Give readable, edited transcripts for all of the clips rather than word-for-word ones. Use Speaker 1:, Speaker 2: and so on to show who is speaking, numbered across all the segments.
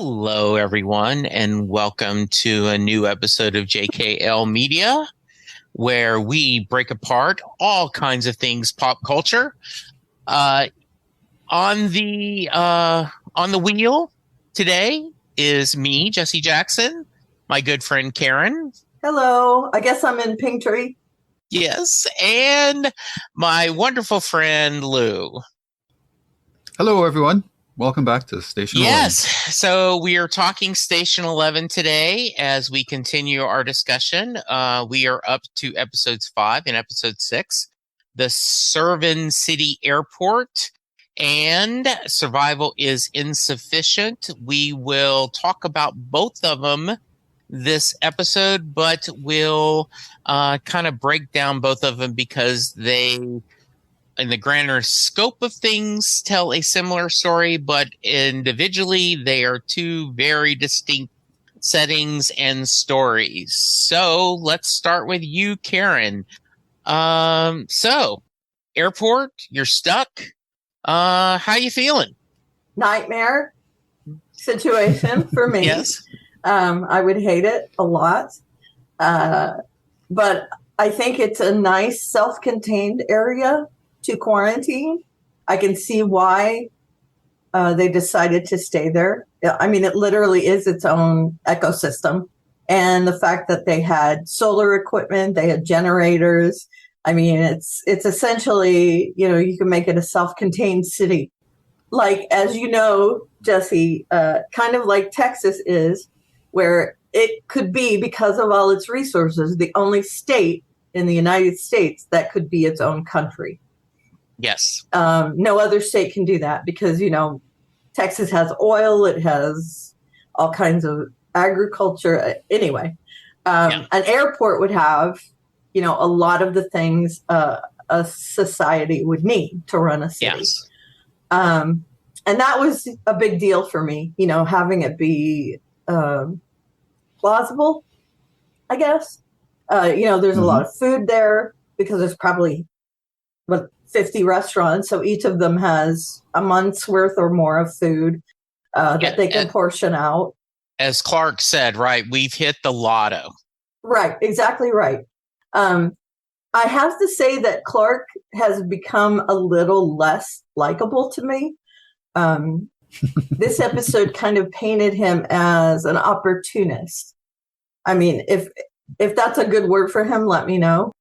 Speaker 1: Hello, everyone, and welcome to a new episode of JKL Media, where we break apart all kinds of things pop culture. On the wheel today is me, Jesse Jackson, my good friend Karen.
Speaker 2: Hello. I guess I'm in Pinktree.
Speaker 1: Yes, and my wonderful friend Lou.
Speaker 3: Hello, everyone. Welcome back to Station 11.
Speaker 1: Yes, so we are talking Station 11 today as we continue our discussion. We are up to episodes 5 and episode 6, the Servan City Airport, and Survival is Insufficient. We will talk about both of them this episode, but we'll kind of break down both of them because they, in the grander scope of things, tell a similar story, but individually they are two very distinct settings and stories. So let's start with you, Karen. So airport, you're stuck. How you feeling?
Speaker 2: Nightmare situation for me.
Speaker 1: Yes.
Speaker 2: I would hate it a lot. But I think it's a nice self-contained area to quarantine. I can see why they decided to stay there. I mean, it literally is its own ecosystem. And the fact that they had solar equipment, they had generators. I mean, it's essentially, you can make it a self-contained city. Like, as you know, Jesse, kind of like Texas is, where it could be, because of all its resources, the only state in the United States that could be its own country.
Speaker 1: Yes.
Speaker 2: No other state can do that because, Texas has oil. It has all kinds of agriculture. Anyway, An airport would have, a lot of the things a society would need to run a city.
Speaker 1: Yes.
Speaker 2: And that was a big deal for me, having it be plausible, I guess. There's a lot of food there because there's probably 50 restaurants, so each of them has a month's worth or more of food that they can portion out.
Speaker 1: As Clark said, right, we've hit the lotto.
Speaker 2: Right, exactly right. I have to say that Clark has become a little less likable to me. This episode kind of painted him as an opportunist. I mean, if that's a good word for him, let me know.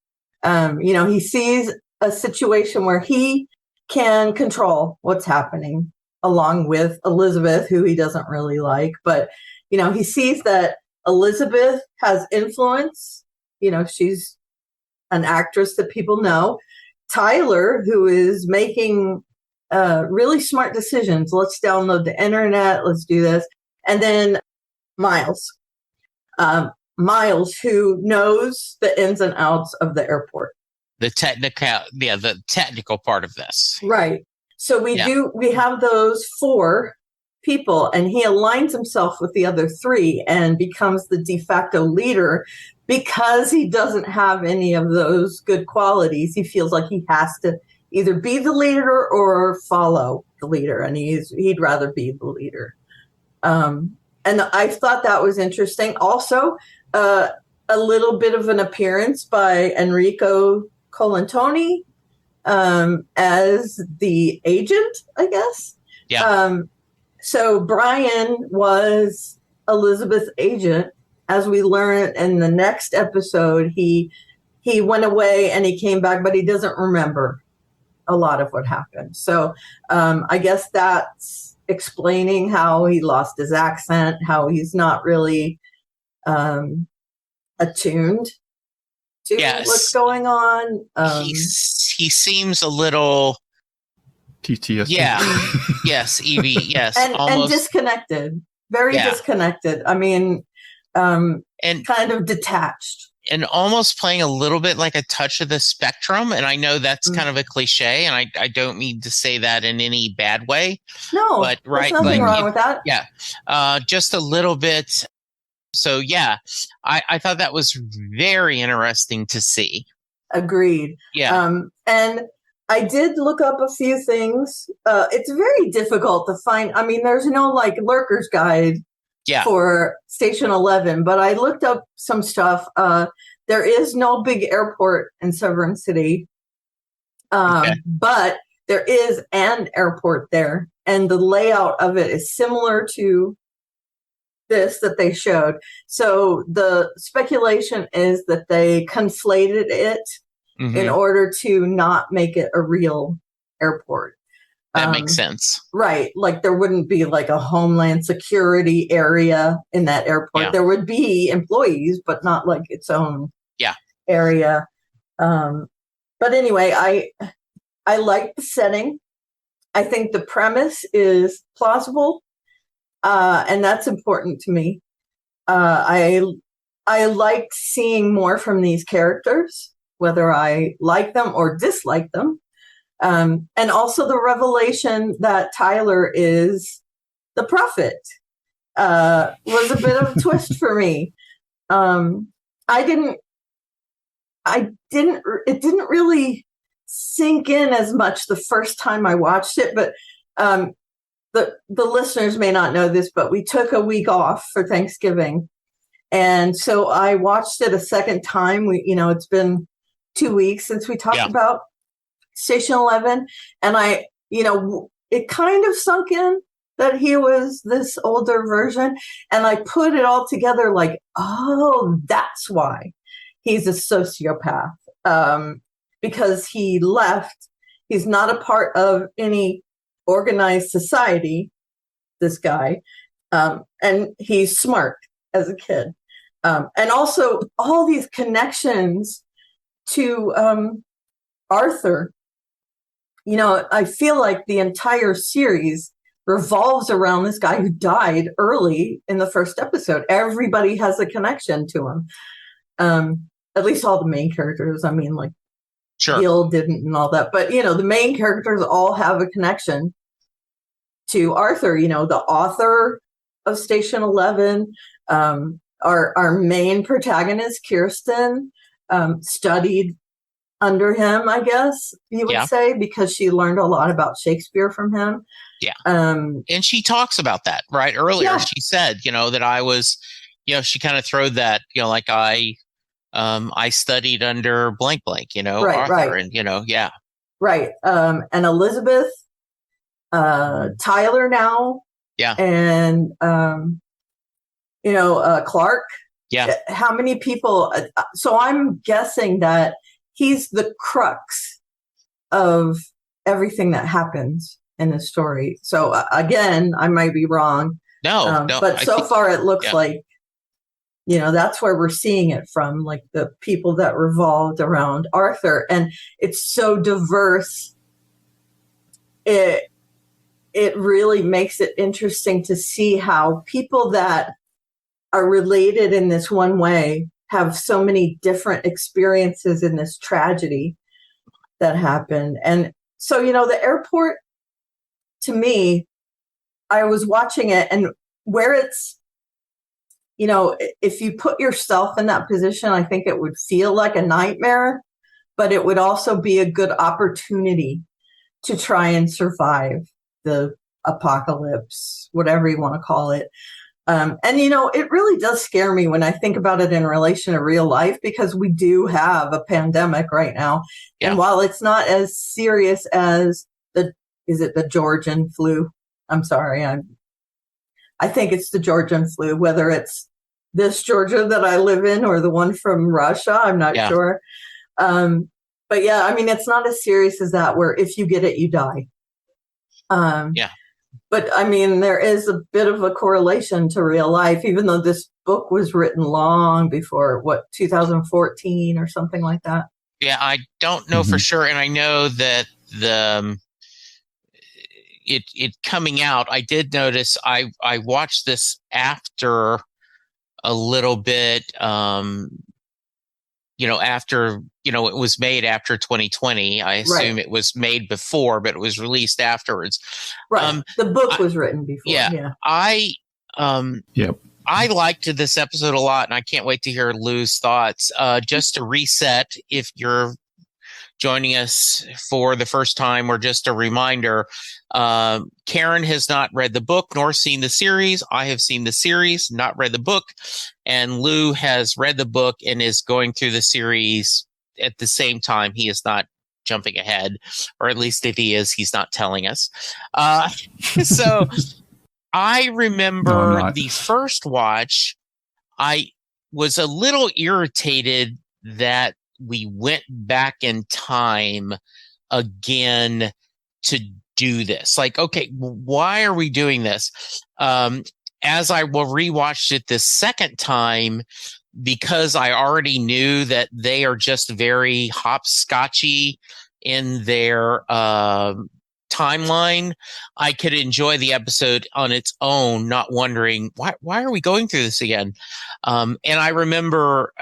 Speaker 2: He sees a situation where he can control what's happening, along with Elizabeth, who he doesn't really like. But, he sees that Elizabeth has influence. She's an actress that people know. Tyler, who is making really smart decisions. Let's download the internet. Let's do this. And then Miles. Miles, who knows the ins and outs of the airport.
Speaker 1: The technical part of this.
Speaker 2: Right. So we have those 4 people, and he aligns himself with the other 3 and becomes the de facto leader because he doesn't have any of those good qualities. He feels like he has to either be the leader or follow the leader, and he'd rather be the leader. And I thought that was interesting. Also, a little bit of an appearance by Enrico Colantoni as the agent, I guess.
Speaker 1: Yeah.
Speaker 2: So Brian was Elizabeth's agent. As we learn in the next episode, he went away and he came back, but he doesn't remember a lot of what happened. So I guess that's explaining how he lost his accent, how he's not really attuned to what's going on.
Speaker 1: He seems a little
Speaker 3: PTSD.
Speaker 1: Yeah. Yes, Evie. Yes.
Speaker 2: and disconnected. Very disconnected. I mean, and kind of detached.
Speaker 1: And almost playing a little bit like a touch of the spectrum. And I know that's kind of a cliche, and I don't mean to say that in any bad way.
Speaker 2: No,
Speaker 1: but
Speaker 2: there's nothing wrong with that.
Speaker 1: Yeah. Just a little bit. So, yeah, I thought that was very interesting to see.
Speaker 2: Agreed.
Speaker 1: Yeah.
Speaker 2: And I did look up a few things. It's very difficult to find. I mean, there's no like lurker's guide
Speaker 1: Yeah.
Speaker 2: for Station 11, but I looked up some stuff. There is no big airport in Severance City, but there is an airport there, and the layout of it is similar to this that they showed. So the speculation is that they conflated it in order to not make it a real airport.
Speaker 1: That makes sense.
Speaker 2: Right. Like there wouldn't be like a Homeland Security area in that airport. There would be employees, but not like its own area. But anyway, I like the setting. I think the premise is plausible. And that's important to me. I liked seeing more from these characters, whether I like them or dislike them. And also the revelation that Tyler is the prophet was a bit of a twist for me. It didn't really sink in as much the first time I watched it, but the listeners may not know this, but we took a week off for Thanksgiving. And so I watched it a second time. It's been 2 weeks since we talked about Station 11. And it kind of sunk in that he was this older version. And I put it all together like, oh, that's why he's a sociopath. Because he left. He's not a part of any organized society, this guy. And he's smart as a kid. And also all these connections to Arthur. I feel like the entire series revolves around this guy who died early in the first episode. Everybody has a connection to him. At least all the main characters. I mean, like, Gil didn't and all that. But, the main characters all have a connection to Arthur. The author of Station 11, our main protagonist, Kirsten, studied under him, I guess you would say, because she learned a lot about Shakespeare from him.
Speaker 1: Yeah. And she talks about that, right? Earlier, she said, that I was, she kind of threw that, like I studied under blank, Arthur,
Speaker 2: right.
Speaker 1: and,
Speaker 2: Right. And Elizabeth, Tyler now.
Speaker 1: Yeah.
Speaker 2: And, Clark.
Speaker 1: Yeah.
Speaker 2: How many people? So I'm guessing that he's the crux of everything that happens in the story. So again, I might be wrong.
Speaker 1: No,
Speaker 2: but so far it looks like, that's where we're seeing it from, like the people that revolved around Arthur. And it's so diverse. It really makes it interesting to see how people that are related in this one way have so many different experiences in this tragedy that happened. And so, the airport, to me, I was watching it, and where it's, if you put yourself in that position, I think it would feel like a nightmare, but it would also be a good opportunity to try and survive the apocalypse, whatever you want to call it. And, it really does scare me when I think about it in relation to real life, because we do have a pandemic right now. Yeah. And while it's not as serious as is it the Georgian flu? I'm sorry. I think it's the Georgian flu, whether it's this Georgia that I live in or the one from Russia. I'm not sure. But yeah, I mean, it's not as serious as that, where if you get it, you die. But I mean, there is a bit of a correlation to real life, even though this book was written long before, 2014 or something like that.
Speaker 1: Yeah, I don't know for sure. And I know that it coming out, I did notice I watched this after a little bit, after, it was made after 2020. I assume it was made before, but it was released afterwards.
Speaker 2: Right. The book was written before. Yeah.
Speaker 1: I liked this episode a lot, and I can't wait to hear Lou's thoughts. Just to reset, if you're joining us for the first time or just a reminder, Karen has not read the book nor seen the series. I have seen the series, not read the book. And Lou has read the book and is going through the series at the same time. He is not jumping ahead, or at least if he is, he's not telling us. So I remember the first watch, I was a little irritated that we went back in time again to do this. Like, okay, why are we doing this? As I rewatched it this second time, because I already knew that they are just very hopscotchy in their timeline, I could enjoy the episode on its own, not wondering why are we going through this again. And I remember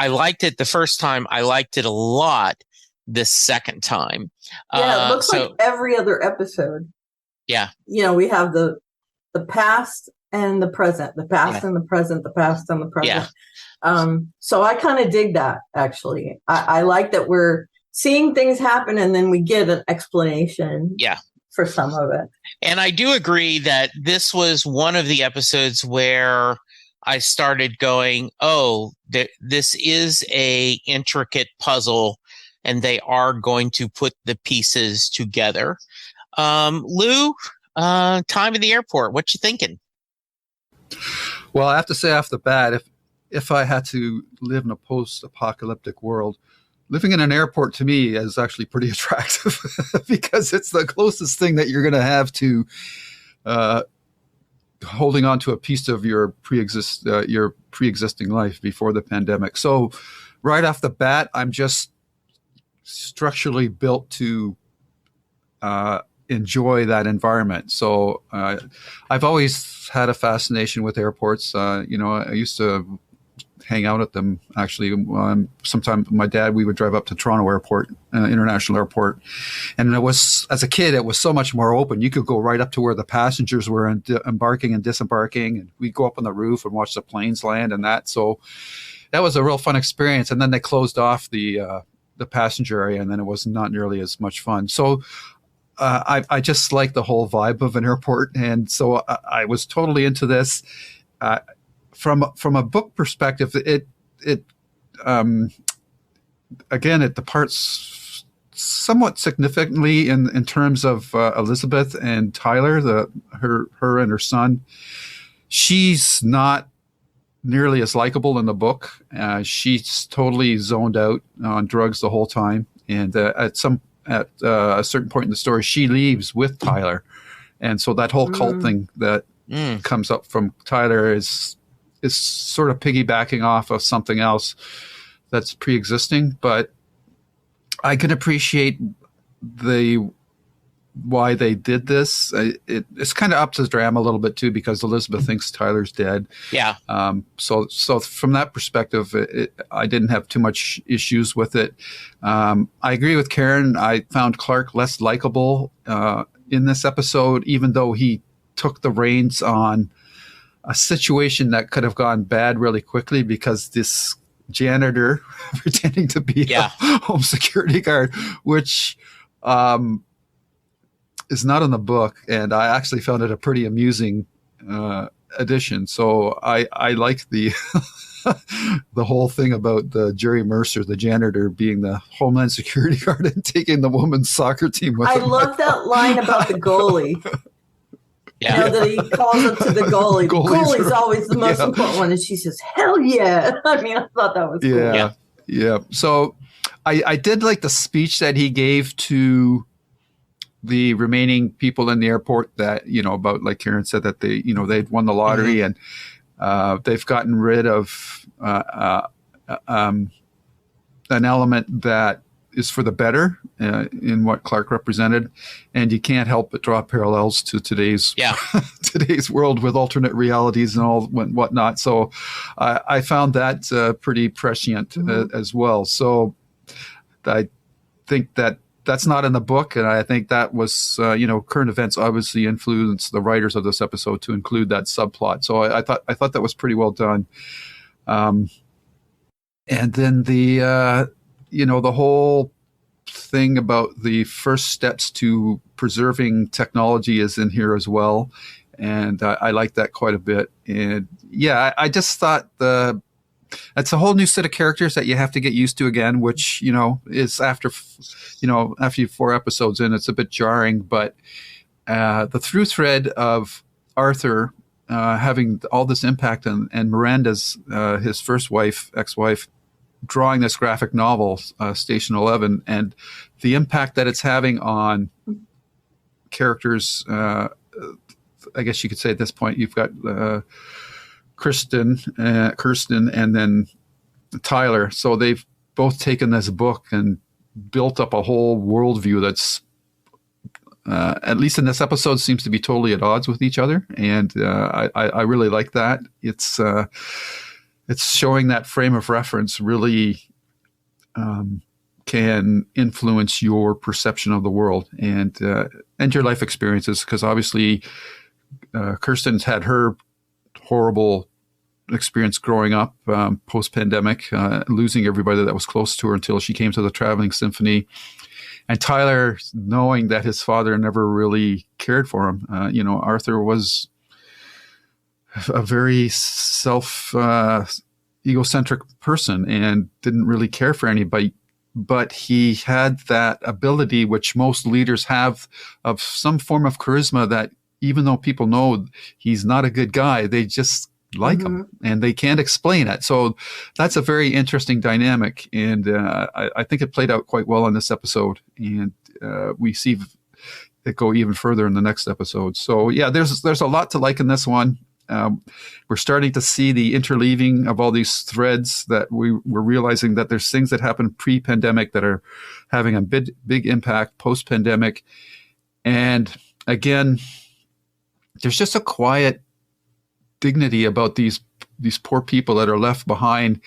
Speaker 1: I liked it the first time. I liked it a lot this second time.
Speaker 2: Yeah, it looks like every other episode.
Speaker 1: Yeah.
Speaker 2: We have the past and the present, the past and the present, the past and the present. Yeah. So I kind of dig that, actually. I like that we're seeing things happen and then we get an explanation for some of it.
Speaker 1: And I do agree that this was one of the episodes where I started going, oh, this is a intricate puzzle and they are going to put the pieces together. Lou, time in the airport, what you thinking?
Speaker 3: Well, I have to say off the bat, if I had to live in a post-apocalyptic world, living in an airport to me is actually pretty attractive because it's the closest thing that you're going to have to holding on to a piece of your pre-existing life before the pandemic. So right off the bat, I'm just structurally built to enjoy that environment. So I've always had a fascination with airports. I used to hang out at them, actually. Sometimes my dad, we would drive up to Toronto Airport, International Airport. And as a kid, it was so much more open. You could go right up to where the passengers were embarking and disembarking. And we'd go up on the roof and watch the planes land and that. So that was a real fun experience. And then they closed off the passenger area, and then it was not nearly as much fun. So I just like the whole vibe of an airport. And so I was totally into this. From a book perspective, it departs somewhat significantly in terms of Elizabeth and Tyler, her and her son. She's not nearly as likable in the book. She's totally zoned out on drugs the whole time, and at a certain point in the story, she leaves with Tyler, and so that whole cult thing that comes up from Tyler is sort of piggybacking off of something else that's pre-existing. But I can appreciate why they did this. It's kind of ups the drama a little bit too, because Elizabeth thinks Tyler's dead.
Speaker 1: Yeah.
Speaker 3: So from that perspective, I didn't have too much issues with it. I agree with Karen. I found Clark less likable in this episode, even though he took the reins on a situation that could have gone bad really quickly, because this janitor pretending to be a home security guard, which is not in the book, and I actually found it a pretty amusing addition. So I like the the whole thing about the Jerry Mercer, the janitor, being the Homeland Security guard and taking the women's soccer team with him.
Speaker 2: I love that line about the goalie. Yeah. That he calls up to the goalie. The goalie's always the most important one. And she says, hell yeah. I mean, I thought that was cool.
Speaker 3: Yeah. So I did like the speech that he gave to the remaining people in the airport that, about, like Karen said, that they'd won the lottery and they've gotten rid of an element that is for the better in what Clark represented, and you can't help but draw parallels to today's world with alternate realities and all whatnot. So I found that pretty prescient as well. So I think that's not in the book, and I think that was current events obviously influenced the writers of this episode to include that subplot. So I thought that was pretty well done. And then the whole thing about the first steps to preserving technology is in here as well. And I like that quite a bit. And yeah, I just thought it's a whole new set of characters that you have to get used to again, which, is after 4 episodes in, it's a bit jarring. But the through thread of Arthur having all this impact and Miranda's, his first wife, ex-wife, drawing this graphic novel, Station 11, and the impact that it's having on characters, I guess you could say at this point, you've got Kirsten, and then Tyler. So they've both taken this book and built up a whole worldview that's, at least in this episode, seems to be totally at odds with each other. And I really like that. It's showing that frame of reference really can influence your perception of the world and your life experiences. Because obviously, Kirsten's had her horrible experience growing up post-pandemic, losing everybody that was close to her until she came to the Traveling Symphony. And Tyler, knowing that his father never really cared for him. Arthur was a very egocentric person and didn't really care for anybody, but he had that ability, which most leaders have, of some form of charisma that even though people know he's not a good guy, they just like him and they can't explain it. So that's a very interesting dynamic. And I think it played out quite well in this episode. And we see it go even further in the next episode. So yeah, there's a lot to like in this one. We're starting to see the interleaving of all these threads that we're realizing that there's things that happened pre-pandemic that are having a big impact post-pandemic. And again, there's just a quiet dignity about these poor people that are left behind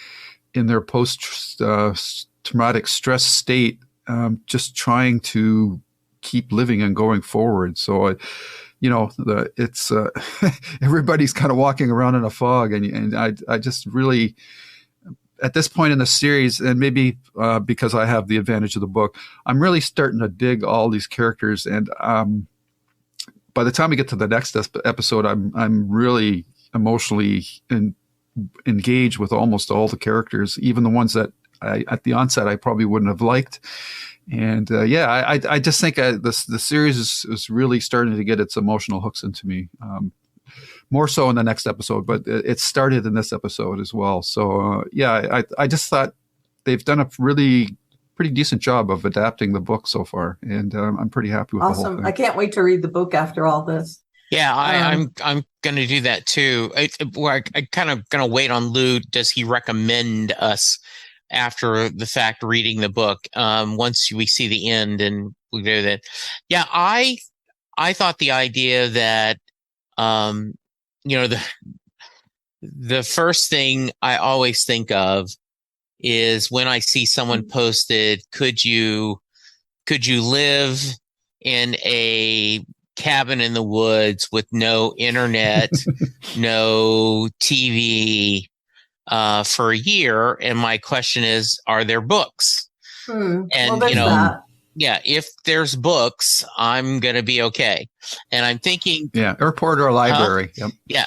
Speaker 3: in their post-traumatic stress state, just trying to keep living and going forward. So, it's everybody's kind of walking around in a fog, and I just really, at this point in the series, and maybe because I have the advantage of the book, I'm really starting to dig all these characters, and by the time we get to the next episode, I'm really emotionally engaged with almost all the characters, even the ones that at the onset I probably wouldn't have liked. And I just think the series is really starting to get its emotional hooks into me, more so in the next episode, but it started in this episode as well. So I just thought they've done a really pretty decent job of adapting the book so far, and I'm pretty happy with the whole thing.
Speaker 2: I can't wait to read the book after all this.
Speaker 1: Yeah, I'm going to do that too. I kind of going to wait on Lou. Does he recommend us after the fact reading the book once we see the end and we do that? Yeah, I thought the idea that the first thing I always think of is when I see someone posted, could you live in a cabin in the woods with no internet, no TV for a year? And my question is, are there books? And if there's books, I'm going to be okay. And I'm thinking,
Speaker 3: airport or a library. Yep.
Speaker 1: Yeah.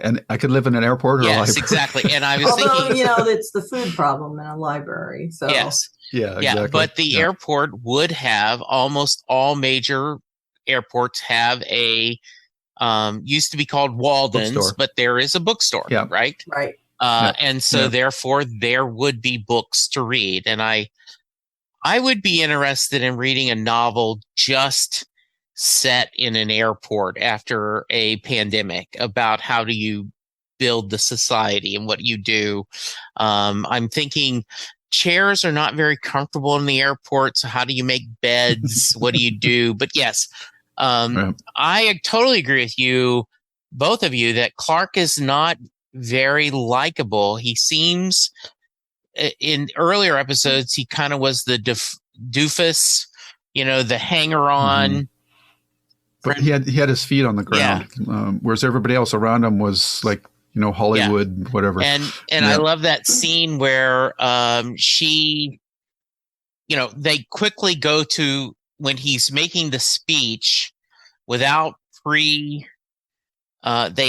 Speaker 3: And I could live in an airport or a library.
Speaker 1: Yes, exactly. And I was thinking,
Speaker 2: it's the food problem in a library. So
Speaker 1: yes.
Speaker 3: Yeah, exactly.
Speaker 1: But the airport would have, almost all major airports have a used to be called Walden's,
Speaker 3: bookstore.
Speaker 1: But there is a bookstore, right?
Speaker 2: Right.
Speaker 1: And so therefore there would be books to read. And I would be interested in reading a novel just set in an airport after a pandemic about how do you build the society and what you do. I'm thinking chairs are not very comfortable in the airport. So how do you make beds? What do you do? But yes, I totally agree with you, both of you, that Clark is not very likable. He seems, in earlier episodes, he kind of was the doofus, the hanger-on.
Speaker 3: Mm-hmm. But he had his feet on the ground, whereas everybody else around him was like, Hollywood, whatever.
Speaker 1: And I love that scene where she they quickly go to when he's making the speech without they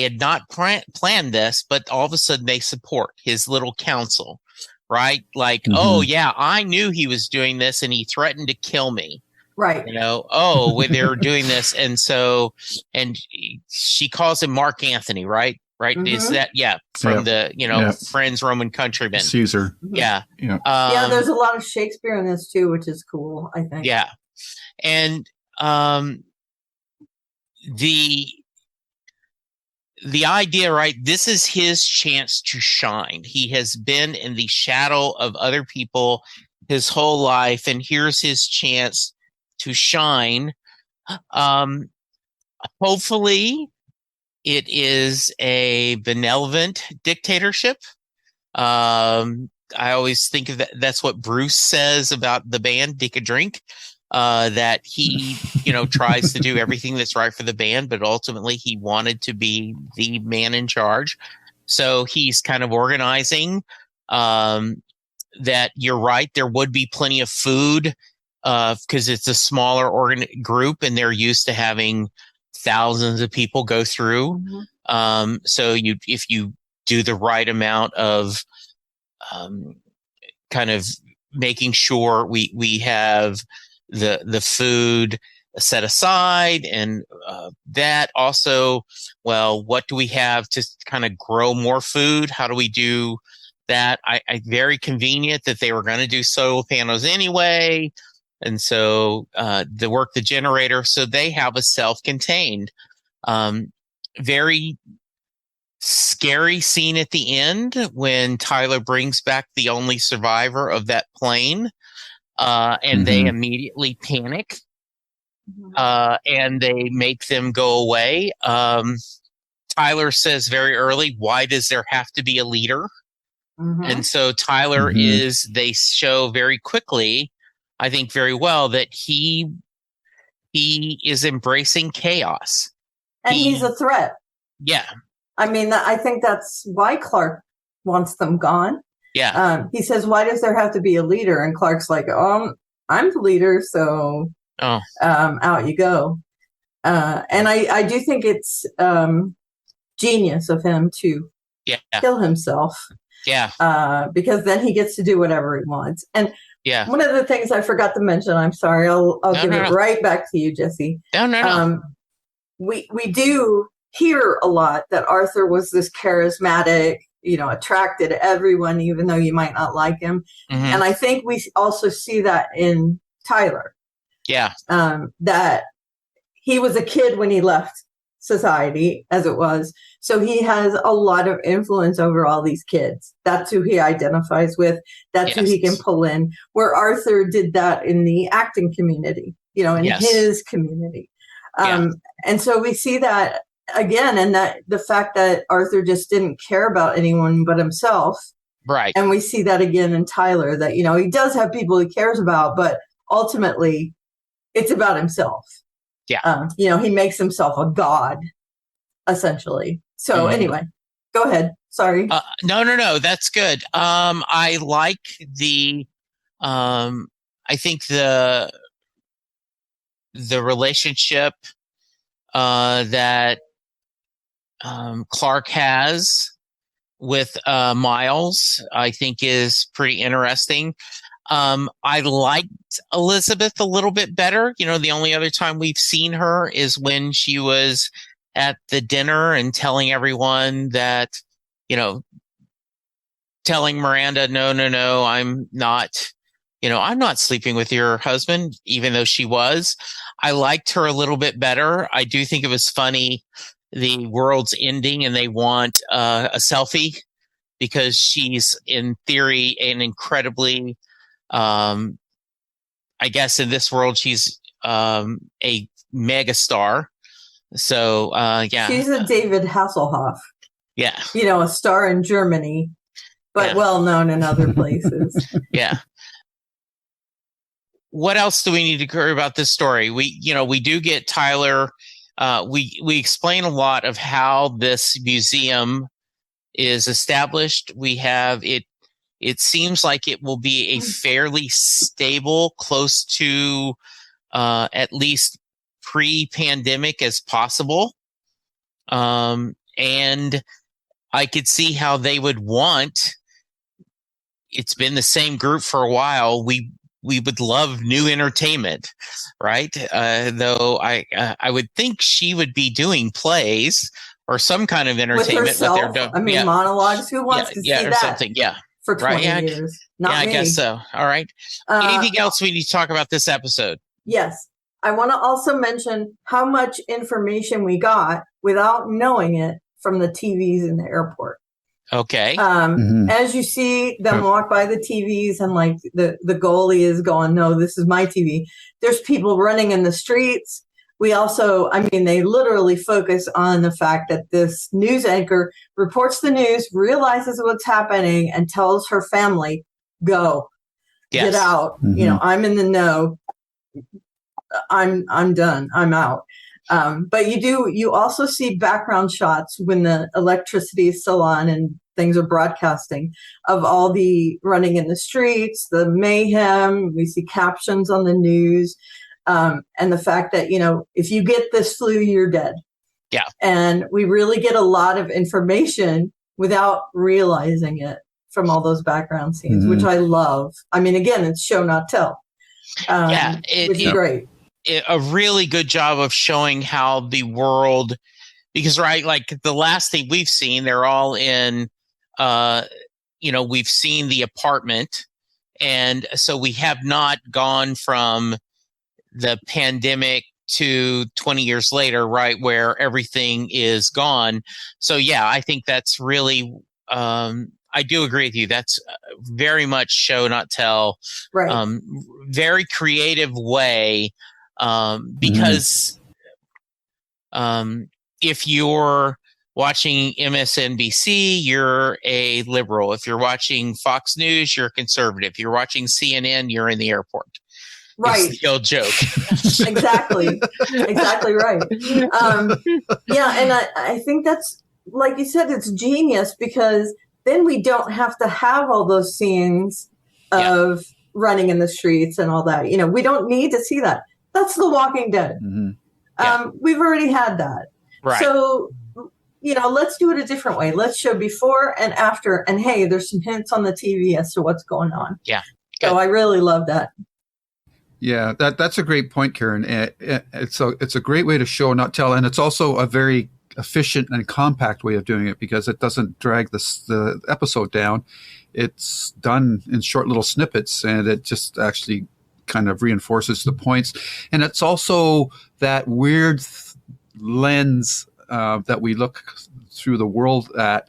Speaker 1: had not planned this, but all of a sudden they support his little council, right? Like, oh yeah, I knew he was doing this and he threatened to kill me.
Speaker 2: Right.
Speaker 1: They're doing this. And she calls him Mark Anthony, right? Right. Is that, from the, Friends, Roman countrymen.
Speaker 3: Caesar.
Speaker 1: Yeah.
Speaker 2: There's a lot of Shakespeare in this too, which is cool, I think.
Speaker 1: Yeah. And the idea, right? This is his chance to shine. He has been in the shadow of other people his whole life, and here's his chance to shine. Hopefully it is a benevolent dictatorship. I always think of that. That's what Bruce says about the band, Dick a Drink. That he, tries to do everything that's right for the band, but ultimately he wanted to be the man in charge. So he's kind of organizing that you're right. There would be plenty of food because it's a smaller group and they're used to having thousands of people go through. So if you do the right amount of kind of making sure we have the food set aside, and that also, well, what do we have to kind of grow more food? How do we do that? I very convenient that they were going to do solar panels anyway, and so the generator, so they have a self-contained, very scary scene at the end when Tyler brings back the only survivor of that plane. And they immediately panic, and they make them go away. Tyler says very early, why does there have to be a leader? And so Tyler they show very quickly, I think very well, that he is embracing chaos.
Speaker 2: And he's a threat.
Speaker 1: Yeah.
Speaker 2: I mean, I think that's why Clark wants them gone.
Speaker 1: Yeah.
Speaker 2: He says, why does there have to be a leader? And Clark's like, I'm the leader, so out you go. And I do think it's genius of him to kill himself.
Speaker 1: Yeah.
Speaker 2: Because then he gets to do whatever he wants. And one of the things I forgot to mention, I'm sorry, I'll give it right back to you, Jesse.
Speaker 1: No.
Speaker 2: We do hear a lot that Arthur was this charismatic, attracted everyone, even though you might not like him. And I think we also see that in Tyler.
Speaker 1: Yeah.
Speaker 2: That he was a kid when he left society as it was. So he has a lot of influence over all these kids. That's who he identifies with. That's who he can pull in. Where Arthur did that in the acting community, in his community. And so we see that again, and that the fact that Arthur just didn't care about anyone but himself.
Speaker 1: Right.
Speaker 2: And we see that again in Tyler, that, he does have people he cares about, but ultimately it's about himself.
Speaker 1: Yeah.
Speaker 2: He makes himself a god, essentially. So anyway, go ahead. Sorry.
Speaker 1: No. That's good. I like I think the relationship that Clark has with Miles, I think is pretty interesting. I liked Elizabeth a little bit better. The only other time we've seen her is when she was at the dinner and telling everyone that, telling Miranda, no, I'm not, I'm not sleeping with your husband, even though she was. I liked her a little bit better. I do think it was funny. The world's ending and they want a selfie because she's in theory an incredibly, I guess in this world, she's a mega star. So,
Speaker 2: she's a David Hasselhoff.
Speaker 1: Yeah.
Speaker 2: A star in Germany, but well known in other places.
Speaker 1: Yeah. What else do we need to hear about this story? We do get Tyler. We explain a lot of how this museum is established. We have it. it seems like it will be a fairly stable, close to at least pre-pandemic as possible. And I could see how they would want, it's been the same group for a while. We would love new entertainment, right? Though I would think she would be doing plays or some kind of entertainment
Speaker 2: with herself. Monologues. Who wants to see
Speaker 1: or
Speaker 2: that?
Speaker 1: Something, yeah.
Speaker 2: For 20 years. Not me.
Speaker 1: I guess so. All right. Anything else we need to talk about this episode?
Speaker 2: Yes. I want to also mention how much information we got without knowing it from the TVs in the airport.
Speaker 1: Okay.
Speaker 2: As you see them walk by the TVs and like the goalie is going, no, this is my TV. There's people running in the streets. We also, they literally focus on the fact that this news anchor reports the news, realizes what's happening, and tells her family, go, get out. I'm in the know. I'm done. I'm out. But you also see background shots when the electricity is still on and things are broadcasting of all the running in the streets, the mayhem. We see captions on the news. And the fact that, if you get this flu, you're dead.
Speaker 1: Yeah.
Speaker 2: And we really get a lot of information without realizing it from all those background scenes, which I love. Again, it's show, not tell. Which is great.
Speaker 1: A really good job of showing how the world, because like the last thing we've seen, they're all in, we've seen the apartment. And so we have not gone from the pandemic to 20 years later, right, where everything is gone. So, yeah, I think that's really, I do agree with you. That's very much show, not tell.
Speaker 2: Right.
Speaker 1: Very creative way, because if you're watching MSNBC, you're a liberal. If you're watching Fox News, you're conservative. If you're watching CNN, you're in the airport.
Speaker 2: Right.
Speaker 1: It's the old joke.
Speaker 2: Exactly right. And I think that's, like you said, it's genius, because then we don't have to have all those scenes of running in the streets and all that. We don't need to see that. That's The Walking Dead. We've already had that.
Speaker 1: Right.
Speaker 2: So, let's do it a different way. Let's show before and after. And hey, there's some hints on the TV as to what's going on.
Speaker 1: Yeah. Good.
Speaker 2: So I really love that.
Speaker 3: Yeah, that's a great point, Karen. It's a great way to show, not tell, and it's also a very efficient and compact way of doing it, because it doesn't drag the episode down. It's done in short little snippets, and it just actually kind of reinforces the points. And it's also that weird lens that we look through the world at.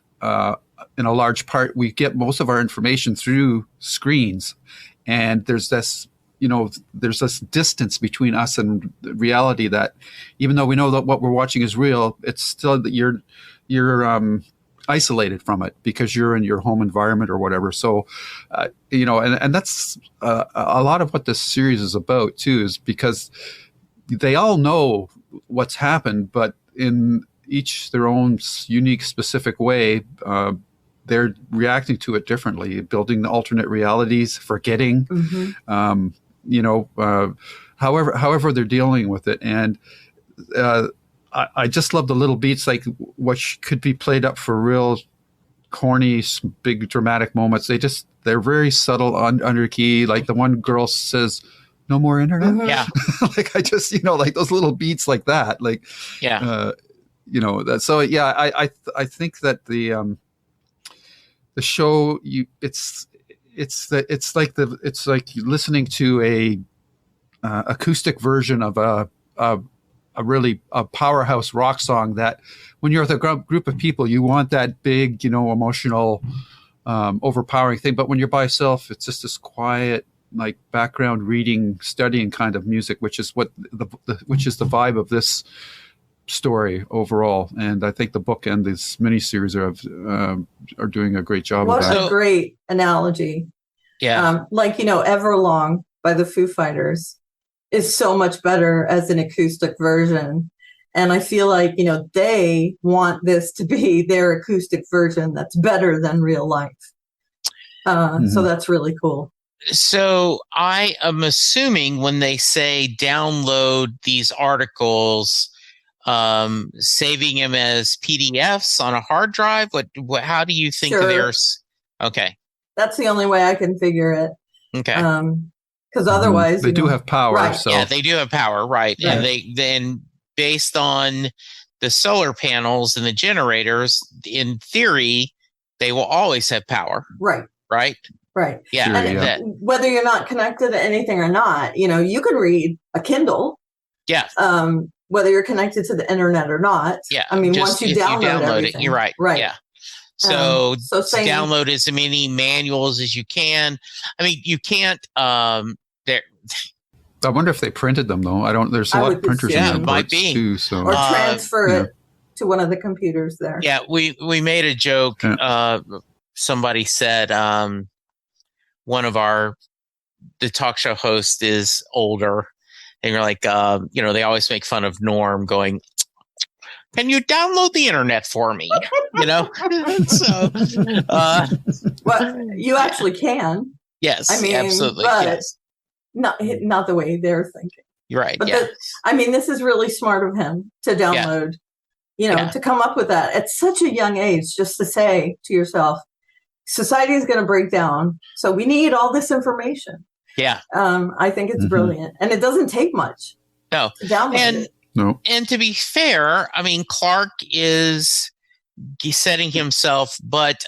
Speaker 3: In a large part, we get most of our information through screens, and there's this distance between us and reality that, even though we know that what we're watching is real, it's still that you're isolated from it because you're in your home environment or whatever. So, and that's a lot of what this series is about too, is because they all know what's happened, but in each their own unique, specific way, they're reacting to it differently, building the alternate realities, forgetting. However they're dealing with it. And I just love the little beats, like what could be played up for real corny, big dramatic moments. They're very subtle under key. Like the one girl says, "No more internet."
Speaker 1: Yeah.
Speaker 3: Like I just, like those little beats like that. Like, so yeah, I think that the show, it's like listening to a acoustic version of a really powerhouse rock song, that when you're with a group of people, you want that big, emotional, overpowering thing. But when you're by yourself, it's just this quiet, like background reading, studying kind of music, which is which is the vibe of this story overall. And I think the book and this miniseries are doing a great job of that.
Speaker 2: What a great analogy.
Speaker 1: Yeah.
Speaker 2: Everlong by the Foo Fighters is so much better as an acoustic version. And I feel like, they want this to be their acoustic version that's better than real life. So that's really cool.
Speaker 1: So I am assuming when they say download these articles, saving them as PDFs on a hard drive. How do you think theirs? Okay.
Speaker 2: That's the only way I can figure it.
Speaker 1: Okay.
Speaker 2: Because otherwise,
Speaker 3: they do have power.
Speaker 2: Right.
Speaker 3: So.
Speaker 1: Yeah, they do have power, right? And they then, based on the solar panels and the generators, in theory, they will always have power.
Speaker 2: Right.
Speaker 1: Right.
Speaker 2: Right.
Speaker 1: Yeah.
Speaker 2: And whether you're not connected to anything or not, you can read a Kindle.
Speaker 1: Yeah.
Speaker 2: Whether you're connected to the internet or not.
Speaker 1: Yeah.
Speaker 2: I mean, once you download
Speaker 1: it, you're right.
Speaker 2: Right.
Speaker 1: Yeah. So
Speaker 2: download
Speaker 1: as many manuals as you can. I mean, you can't. I
Speaker 3: wonder if they printed them though. There's a lot of printers in there.
Speaker 1: Might be.
Speaker 3: Too, so.
Speaker 2: Or transfer it to one of the computers there.
Speaker 1: Yeah, we made a joke. Somebody said one of the talk show host is older, and you're like, they always make fun of Norm going, can you download the internet for me? So,
Speaker 2: well, you actually can.
Speaker 1: Yes,
Speaker 2: I mean,
Speaker 1: absolutely.
Speaker 2: But
Speaker 1: yes.
Speaker 2: Not the way they're thinking.
Speaker 1: You're right.
Speaker 2: But
Speaker 1: yeah.
Speaker 2: This is really smart of him to download, to come up with that at such a young age, just to say to yourself, society is going to break down. So we need all this information.
Speaker 1: Yeah.
Speaker 2: I think it's brilliant. And it doesn't take much.
Speaker 1: No.
Speaker 2: To download it.
Speaker 3: No.
Speaker 1: And to be fair, I mean, Clark is setting himself, but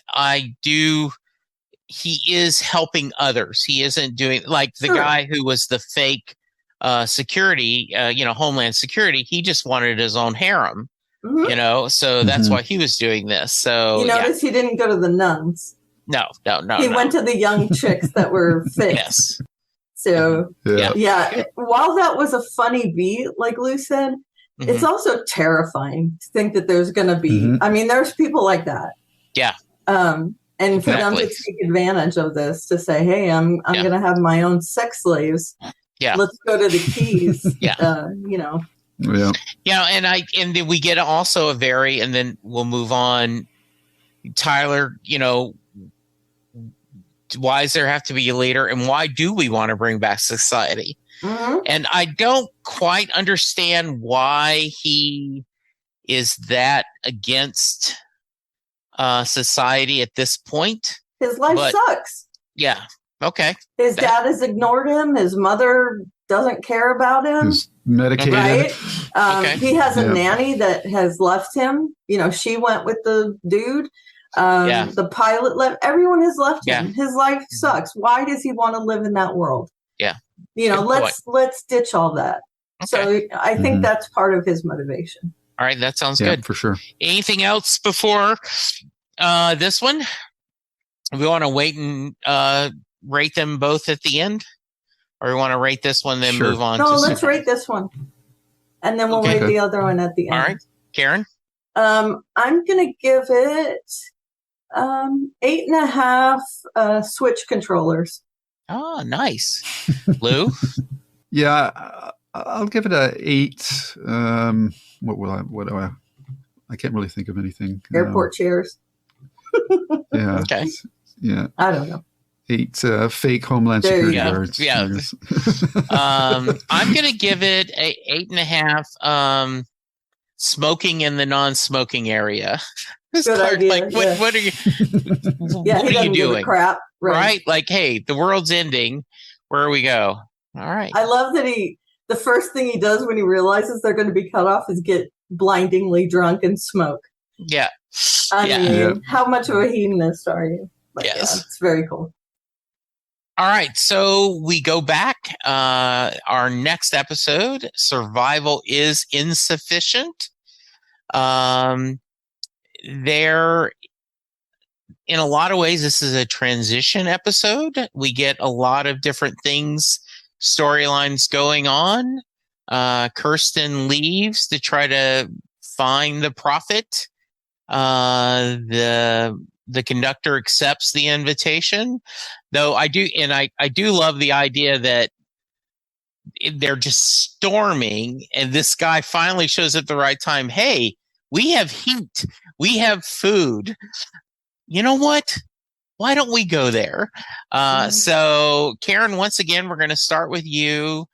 Speaker 1: he is helping others. He isn't doing like the guy who was the fake security, Homeland Security. He just wanted his own harem, so that's why he was doing this. So
Speaker 2: you notice he didn't go to the nuns.
Speaker 1: No.
Speaker 2: He went to the young chicks that were fake.
Speaker 1: Yes.
Speaker 2: So, yeah. While that was a funny beat, like Lou said, it's also terrifying to think that there's going to be, I mean, there's people like that.
Speaker 1: Yeah.
Speaker 2: And for them to take advantage of this, to say, hey, I'm going to have my own sex slaves.
Speaker 1: Yeah.
Speaker 2: Let's go to the keys.
Speaker 1: Yeah.
Speaker 3: Yeah.
Speaker 1: And then we get also and then we'll move on. Tyler, why does there have to be a leader, and why do we want to bring back society? And I don't quite understand why he is that against society at this point.
Speaker 2: His life sucks.
Speaker 1: Yeah. Okay.
Speaker 2: His dad has ignored him. His mother doesn't care about him.
Speaker 3: He's medicated.
Speaker 2: Right. He has a nanny that has left him. She went with the dude. The pilot left. Everyone has left him. His life sucks. Why does he want to live in that world?
Speaker 1: Yeah.
Speaker 2: Let's ditch all that.
Speaker 1: Okay.
Speaker 2: So I think that's part of his motivation.
Speaker 1: All right, that sounds good
Speaker 3: for sure.
Speaker 1: Anything else before this one? We want to wait and rate them both at the end, or we want to rate this one then move on?
Speaker 2: No, let's rate this one, and then we'll rate the other one at the end.
Speaker 1: All right, Karen.
Speaker 2: I'm gonna give it 8.5 Switch controllers.
Speaker 1: Oh, nice. Lou?
Speaker 3: Yeah, I'll give it a 8. What do I can't really think of anything.
Speaker 2: Airport chairs.
Speaker 3: Yeah.
Speaker 1: Okay.
Speaker 3: Yeah.
Speaker 2: I don't know.
Speaker 3: 8 fake Homeland Security guards.
Speaker 1: Yeah. I'm going to give it a 8.5. Smoking in the non-smoking area.
Speaker 2: Good idea.
Speaker 1: Like, what are you?
Speaker 2: Yeah,
Speaker 1: what are you doing?
Speaker 2: Give a crap,
Speaker 1: right? Like, hey, the world's ending. Where we go? All right.
Speaker 2: I love that the first thing he does when he realizes they're going to be cut off is get blindingly drunk and smoke.
Speaker 1: Yeah.
Speaker 2: I mean, how much of a hedonist are you? But
Speaker 1: yes.
Speaker 2: It's very cool.
Speaker 1: All right. So we go back. Our next episode, Survival is Insufficient. There, in a lot of ways, this is a transition episode. We get a lot of different things, storylines going on. Kirsten leaves to try to find the prophet. The conductor accepts the invitation, though I do love the idea that they're just storming, and this guy finally shows at the right time. Hey, we have heat. We have food. You know what? why don't we go there? So, Karen, once again, we're going to start with you.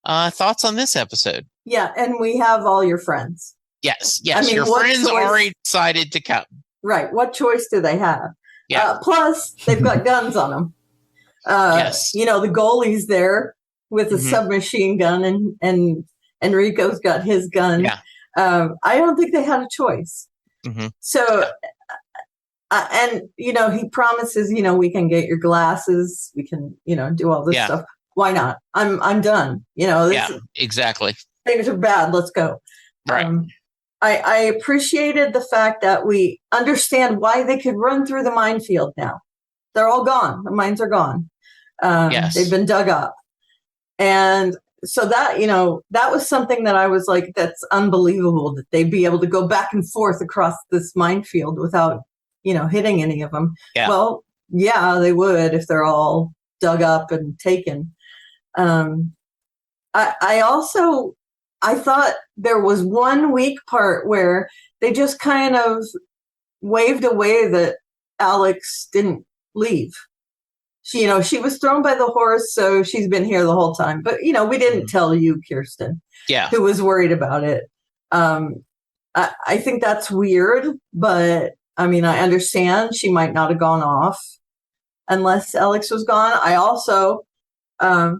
Speaker 1: Thoughts on this episode?
Speaker 2: Yeah, and we have all your friends.
Speaker 1: Yes, I mean, your friends already decided to come.
Speaker 2: Right. What choice do they have?
Speaker 1: Yeah.
Speaker 2: Plus, they've got guns on them.
Speaker 1: Yes.
Speaker 2: You know, the goalie's there with a submachine gun, and Enrico's got his gun.
Speaker 1: Yeah.
Speaker 2: I don't think they had a choice. So, and, you know, he promises, you know, we can get your glasses. We can, you know, do all this stuff. Why not? I'm done. You know,
Speaker 1: exactly.
Speaker 2: Things are bad. Let's go.
Speaker 1: Right.
Speaker 2: I appreciated the fact that we understand why they could run through the minefield now. They're all gone. The mines are gone. They've been dug up. And so that, you know, that was something that I was like, that's unbelievable that they'd be able to go back and forth across this minefield without, you know, hitting any of them.
Speaker 1: Yeah.
Speaker 2: Well, yeah, they would if they're all dug up and taken. I thought there was one weak part where they just kind of waved away that Alex didn't leave. She, you know, she was thrown by the horse, so she's been here the whole time. But, you know, we didn't tell you, Kirsten, who was worried about it. I think that's weird, but, I mean, I understand she might not have gone off unless Alex was gone. I also, I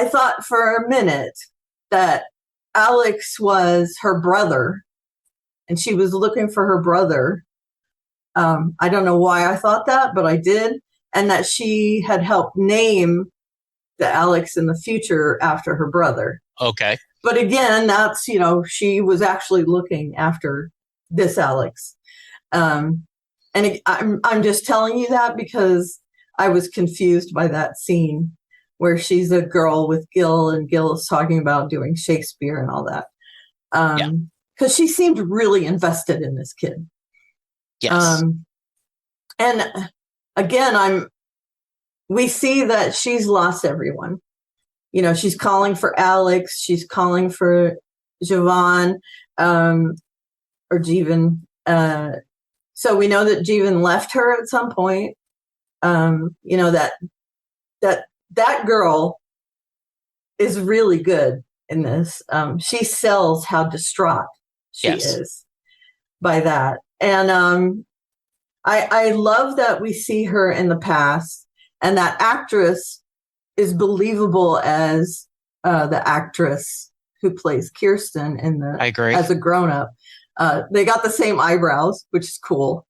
Speaker 2: thought for a minute that Alex was her brother, and she was looking for her brother. I don't know why I thought that, but I did. And that she had helped name the Alex in the future after her brother.
Speaker 1: Okay.
Speaker 2: But again, that's, you know, she was actually looking after this Alex. And I'm just telling you that because I was confused by that scene where she's a girl with Gil, and Gil is talking about doing Shakespeare and all that. Because she seemed really invested in this kid.
Speaker 1: Yes.
Speaker 2: And again, we see that she's lost everyone. You know, she's calling for Alex. She's calling for Javan, or Jeevan. So we know that Jeevan left her at some point. You know, that girl is really good in this. She sells how distraught she is by that. And I love that we see her in the past, and that actress is believable as the actress who plays Kirsten
Speaker 1: I agree.
Speaker 2: as a grown-up. They got the same eyebrows, which is cool.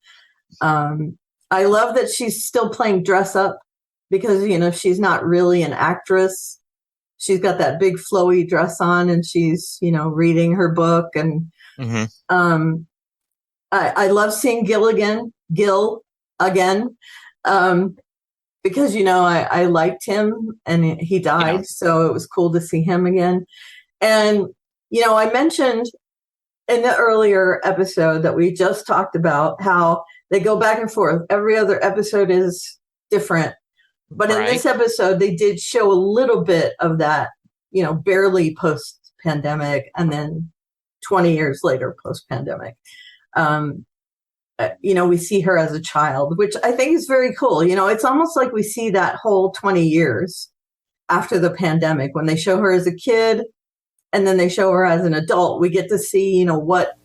Speaker 2: I love that she's still playing dress up because, you know, she's not really an actress. She's got that big flowy dress on, and she's, you know, reading her book. And I love seeing Gil again, because, you know, I liked him, and he died. So it was cool to see him again. And, you know, I mentioned in the earlier episode that we just talked about how they go back and forth. Every other episode is different. But in this episode, they did show a little bit of that, you know, barely post-pandemic, and then 20 years later post-pandemic. You know, we see her as a child, which I think is very cool. You know, it's almost like we see that whole 20 years after the pandemic when they show her as a kid and then they show her as an adult. We get to see, you know, what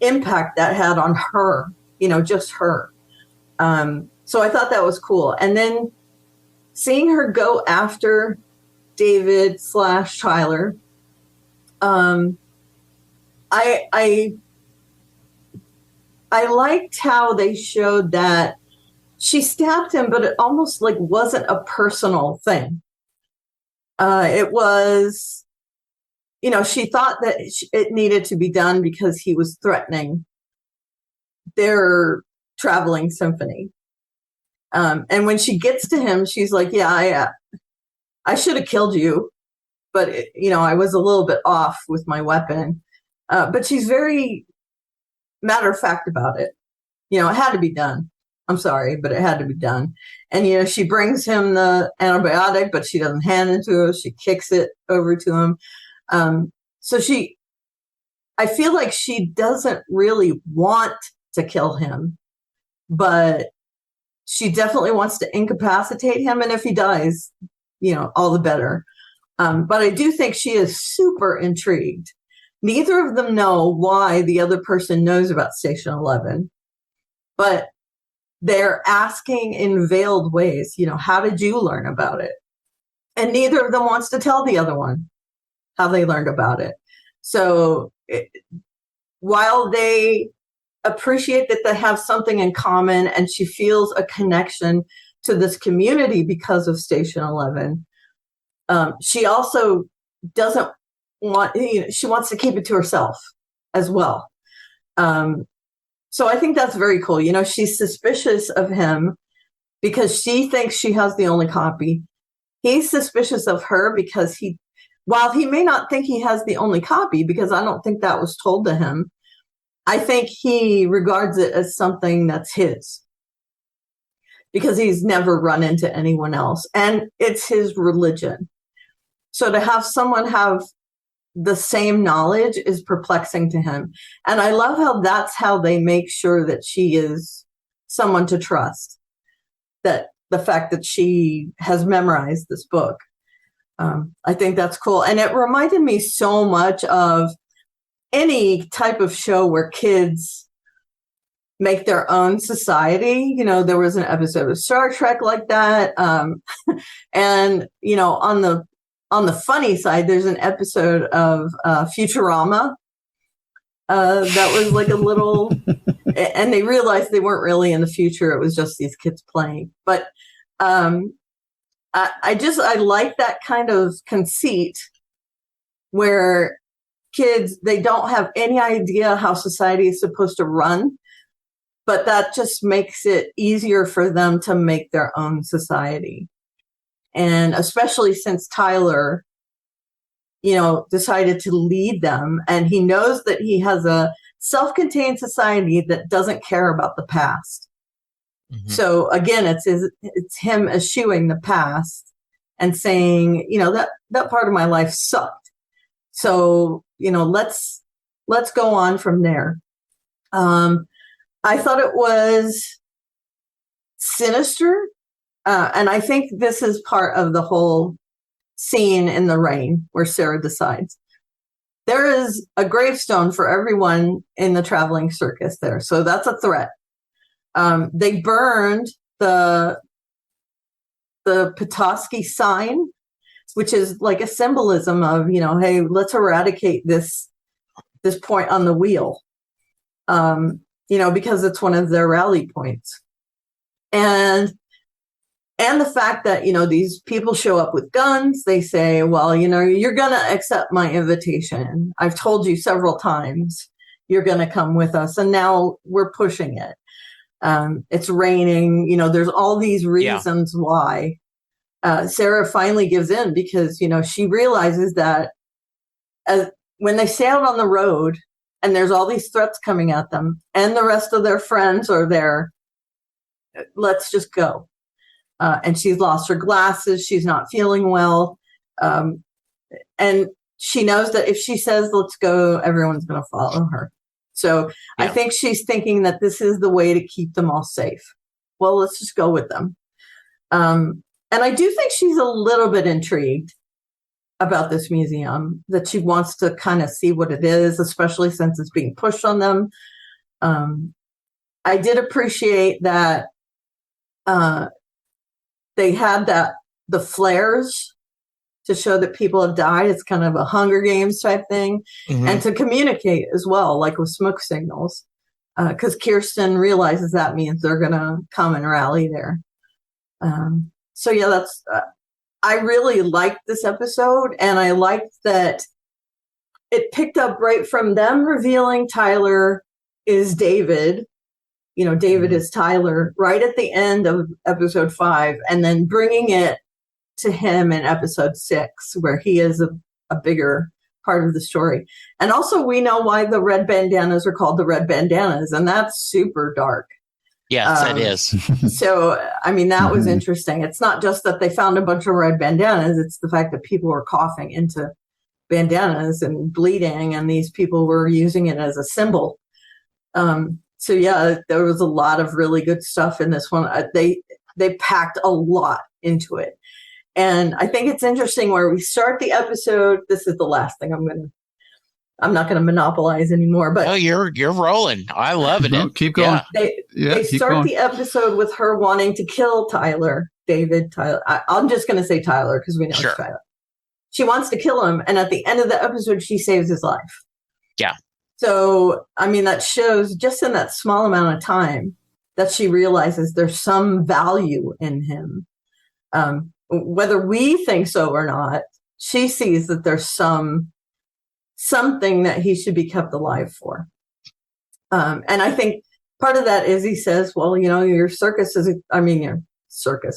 Speaker 2: impact that had on her, you know, just her. So I thought that was cool. And then seeing her go after David / Tyler, I liked how they showed that she stabbed him, but it almost like wasn't a personal thing. It was, you know, she thought that it needed to be done because he was threatening their traveling symphony. And when she gets to him, she's like, yeah, I should have killed you, but, you know, I was a little bit off with my weapon. But she's very matter of fact about it. You know, it had to be done. I'm sorry, but it had to be done. And, you know, she brings him the antibiotic, but she doesn't hand it to him. She kicks it over to him. So I feel like she doesn't really want to kill him, but She definitely wants to incapacitate him. And if he dies, all the better. But I do think she is super intrigued. Neither of them know why the other person knows about Station 11, but they're asking in veiled ways, how did you learn about it? And neither of them wants to tell the other one how they learned about it. So while they appreciate that they have something in common and she feels a connection to this community because of Station 11, she also doesn't want, she wants to keep it to herself as well. So I think that's very cool. She's suspicious of him because she thinks she has the only copy. He's suspicious of her because while he may not think he has the only copy, because I don't think that was told to him, I think he regards it as something that's his because he's never run into anyone else. And it's his religion. So to have someone have the same knowledge is perplexing to him. And I love how that's how they make sure that she is someone to trust, that the fact that she has memorized this book. I think that's cool. And it reminded me so much of any type of show where kids make their own society. There was an episode of Star Trek like that. And, on the funny side, there's an episode of Futurama that was like a little, and they realized they weren't really in the future. It was just these kids playing. But I like that kind of conceit where kids, they don't have any idea how society is supposed to run, but that just makes it easier for them to make their own society. And especially since Tyler, decided to lead them, and he knows that he has a self-contained society that doesn't care about the past. Mm-hmm. So again, it's him eschewing the past and saying, that part of my life sucked. So, let's go on from there. I thought it was sinister. And I think this is part of the whole scene in the rain where Sarah decides. There is a gravestone for everyone in the traveling circus there. So that's a threat. They burned the Petoskey sign, which is like a symbolism of, hey, let's eradicate this point on the wheel, because it's one of their rally points. And the fact that, these people show up with guns, they say, well, you're going to accept my invitation. I've told you several times you're going to come with us. And now we're pushing it. It's raining. There's all these reasons why Sarah finally gives in because, she realizes that when they sailed on the road and there's all these threats coming at them and the rest of their friends are there, let's just go. And she's lost her glasses. She's not feeling well. And she knows that if she says, let's go, everyone's going to follow her. So I think she's thinking that this is the way to keep them all safe. Well, let's just go with them. And I do think she's a little bit intrigued about this museum, that she wants to kind of see what it is, especially since it's being pushed on them. I did appreciate that they had the flares to show that people have died. It's kind of a Hunger Games type thing. Mm-hmm. And to communicate as well, like with smoke signals, because Kirsten realizes that means they're going to come and rally there. So that's, I really liked this episode, and I liked that it picked up right from them revealing Tyler is David. David is Tyler right at the end of episode 5, and then bringing it to him in episode 6, where he is a bigger part of the story. And also we know why the red bandanas are called the red bandanas, and that's super dark.
Speaker 1: Yes, it is.
Speaker 2: So, that was interesting. It's not just that they found a bunch of red bandanas. It's the fact that people were coughing into bandanas and bleeding, and these people were using it as a symbol. So yeah, there was a lot of really good stuff in this one. They packed a lot into it. And I think it's interesting where we start the episode. This is the last thing I'm not going to monopolize anymore, but
Speaker 1: oh, you're rolling. I love it.
Speaker 3: No, keep going.
Speaker 2: They start the episode with her wanting to kill Tyler. I'm just going to say Tyler because we know it's Tyler. She wants to kill him, and at the end of the episode, she saves his life.
Speaker 1: Yeah.
Speaker 2: So, I mean, that shows just in that small amount of time that she realizes there's some value in him. Whether we think so or not, she sees that there's something that he should be kept alive for. And I think part of that is he says, well, your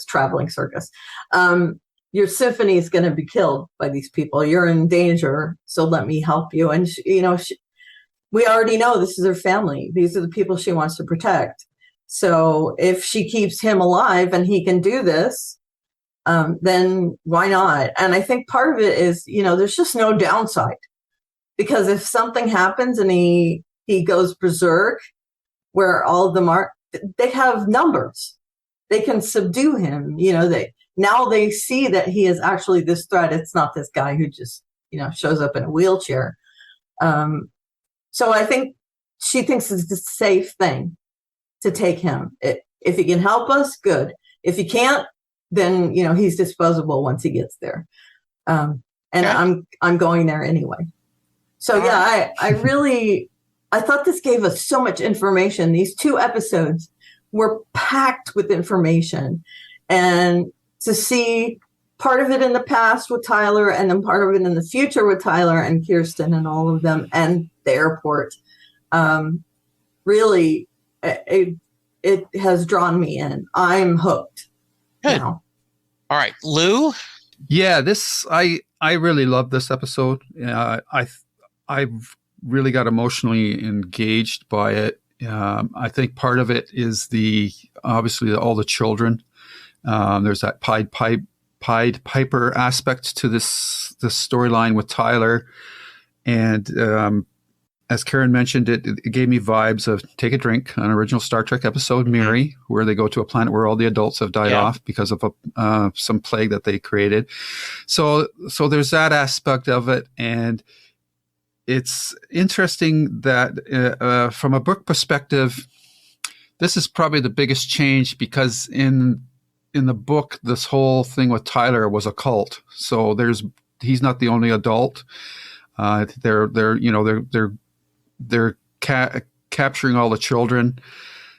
Speaker 2: traveling circus. Your symphony is going to be killed by these people. You're in danger, so let me help you. And, we already know this is her family. These are the people she wants to protect. So if she keeps him alive and he can do this, then why not? And I think part of it is, there's just no downside. Because if something happens and he goes berserk, where all of them are, they have numbers. They can subdue him. Now they see that he is actually this threat. It's not this guy who just, shows up in a wheelchair. So I think she thinks it's the safe thing to take him. If he can help us, good. If he can't, then, he's disposable once he gets there. And I'm going there anyway. So yeah, I thought this gave us so much information. These 2 episodes were packed with information, and to see part of it in the past with Tyler and then part of it in the future with Tyler and Kirsten and all of them and the airport, really, it has drawn me in. I'm hooked.
Speaker 1: Good. Now. All right, Lou?
Speaker 3: Yeah, I really love this episode. I've really got emotionally engaged by it. I think part of it is obviously all the children. There's that Pied Piper aspect to this storyline with Tyler, and as Karen mentioned, it gave me vibes of Take a Drink, an original Star Trek episode, Miri, where they go to a planet where all the adults have died off because of some plague that they created. So there's that aspect of it, and it's interesting that from a book perspective, this is probably the biggest change because in the book, this whole thing with Tyler was a cult. So he's not the only adult. They're capturing all the children,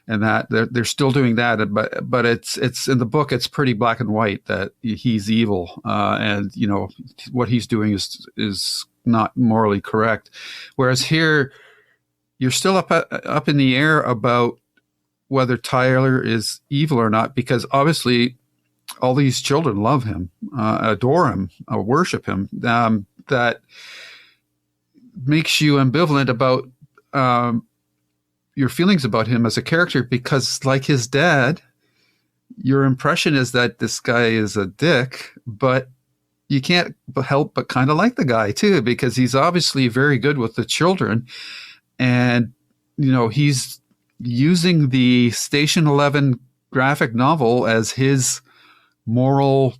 Speaker 3: and that they're still doing that. But it's in the book, it's pretty black and white that he's evil, and what he's doing is not morally correct. Whereas here, you're still up in the air about whether Tyler is evil or not, because obviously all these children love him, adore him, worship him. That makes you ambivalent about your feelings about him as a character, because like his dad, your impression is that this guy is a dick, but you can't help but kind of like the guy too, because he's obviously very good with the children. And, he's using the Station 11 graphic novel as his moral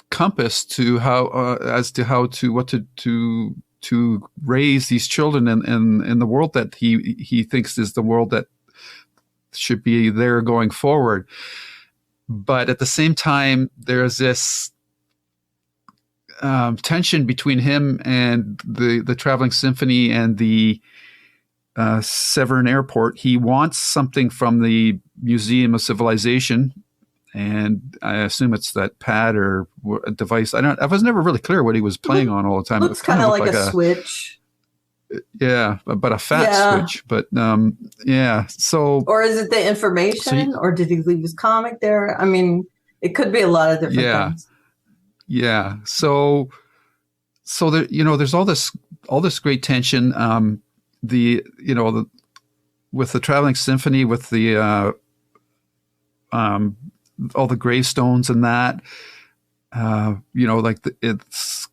Speaker 3: compass to what to raise these children in the world that he thinks is the world that should be there going forward. But at the same time, there's this tension between him and the Traveling Symphony and the Severn Airport. He wants something from the Museum of Civilization, and I assume it's that pad or a device. I was never really clear what he was playing on all the time.
Speaker 2: Looks kind of like a switch.
Speaker 3: Yeah, but a fat switch. But so. Or
Speaker 2: is it the information, or did he leave his comic there? I mean, it could be a lot of different things.
Speaker 3: Yeah. So there, there's all this great tension. With the Traveling Symphony, with the all the gravestones and that, it's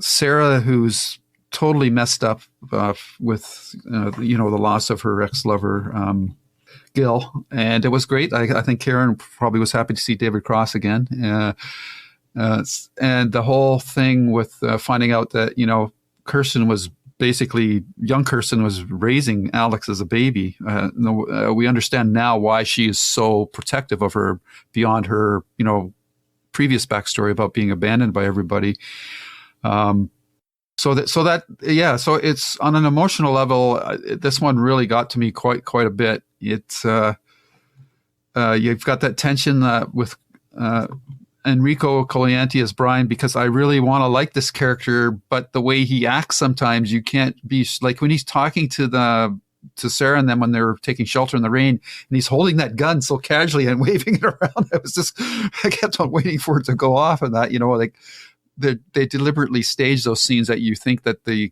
Speaker 3: Sarah who's totally messed up with the loss of her ex-lover Gil, and it was great. I think Karen probably was happy to see David Cross again, and the whole thing with finding out that Kirsten was basically, young Kirsten was raising Alex as a baby. We understand now why she is so protective of her beyond her previous backstory about being abandoned by everybody. So it's on an emotional level. This one really got to me quite a bit. It's you've got that tension with Enrico Colaianti as Brian, because I really want to like this character, but the way he acts sometimes, you can't be like when he's talking to Sarah and them when they're taking shelter in the rain, and he's holding that gun so casually and waving it around. I kept on waiting for it to go off, and that like. They deliberately stage those scenes that you think that the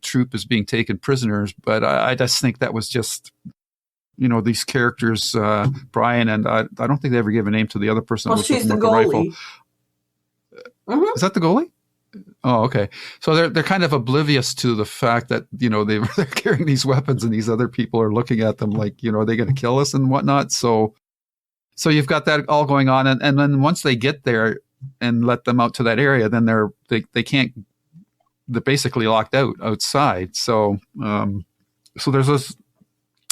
Speaker 3: troop is being taken prisoners, but I just think that was just these characters, Brian, and I don't think they ever gave a name to the other person.
Speaker 2: Well, she's the goalie.
Speaker 3: Mm-hmm. Is that the goalie? Oh, okay. So they're kind of oblivious to the fact that they're carrying these weapons and these other people are looking at them like are they going to kill us and whatnot. So you've got that all going on, and then once they get there and let them out to that area, then they can't. They're basically locked outside. So there's this.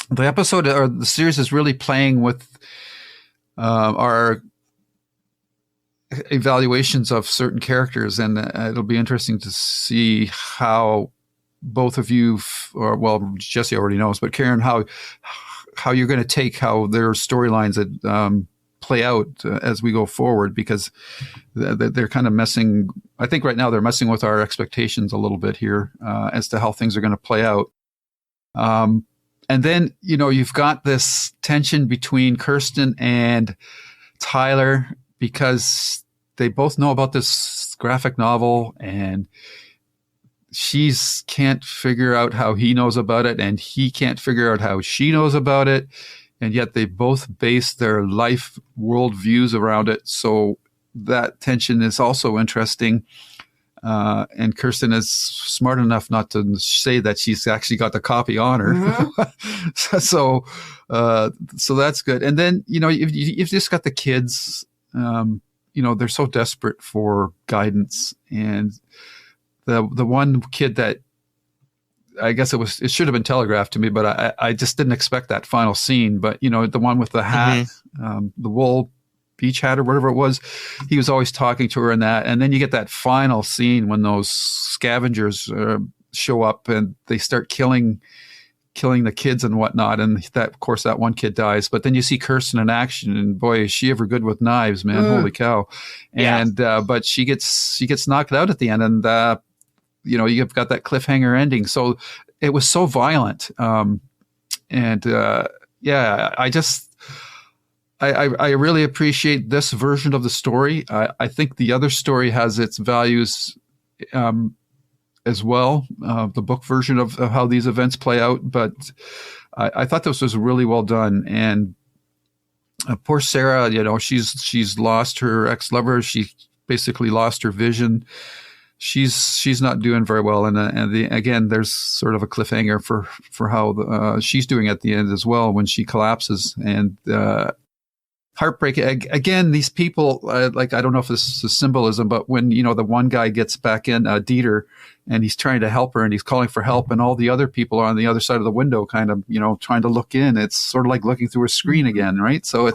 Speaker 3: The episode or the series is really playing with our evaluations of certain characters, and it'll be interesting to see how both of you, or well, Jesse already knows, but Karen, how you're going to take how their storylines that play out as we go forward, because they're kind of messing. I think right now they're messing with our expectations a little bit here as to how things are going to play out. And then you've got this tension between Kirsten and Tyler, because they both know about this graphic novel, and she can't figure out how he knows about it, and he can't figure out how she knows about it. And yet they both base their life worldviews around it. So that tension is also interesting. And Kirsten is smart enough not to say that she's actually got the copy on her. Mm-hmm. So that's good. And then, you've just got the kids, they're so desperate for guidance. And the one kid that, I guess it should have been telegraphed to me, but I just didn't expect that final scene. But, the one with the hat, mm-hmm. The wool beach hat or whatever it was, he was always talking to her in that. And then you get that final scene when those scavengers show up and they start killing the kids and whatnot. And that, of course, that one kid dies. But then you see Kirsten in action, and boy, is she ever good with knives, man. Holy cow. Yeah. And but she gets knocked out at the end, and you've got that cliffhanger ending. So it was so violent. I really appreciate this version of the story. I think the other story has its values as well, the book version of how these events play out. But I thought this was really well done. And poor Sarah, she's lost her ex-lover. She basically lost her vision. She's not doing very well, and again, there's sort of a cliffhanger for how she's doing at the end as well when she collapses, and heartbreak again. These people, like, I don't know if this is symbolism, but when the one guy gets back in, Dieter, and he's trying to help her, and he's calling for help, and all the other people are on the other side of the window, kind of trying to look in. It's sort of like looking through a screen again, right? So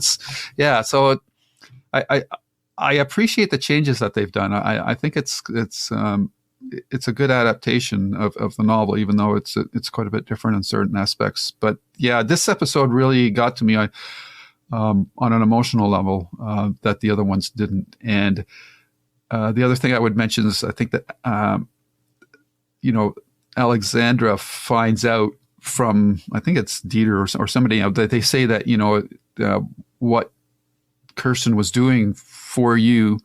Speaker 3: I appreciate the changes that they've done. I think it's a good adaptation of the novel, even though it's quite a bit different in certain aspects. But yeah, this episode really got to me on an emotional level that the other ones didn't. And the other thing I would mention is I think that Alexandra finds out from, I think it's Dieter or somebody, that they say that what Kirsten was doing for you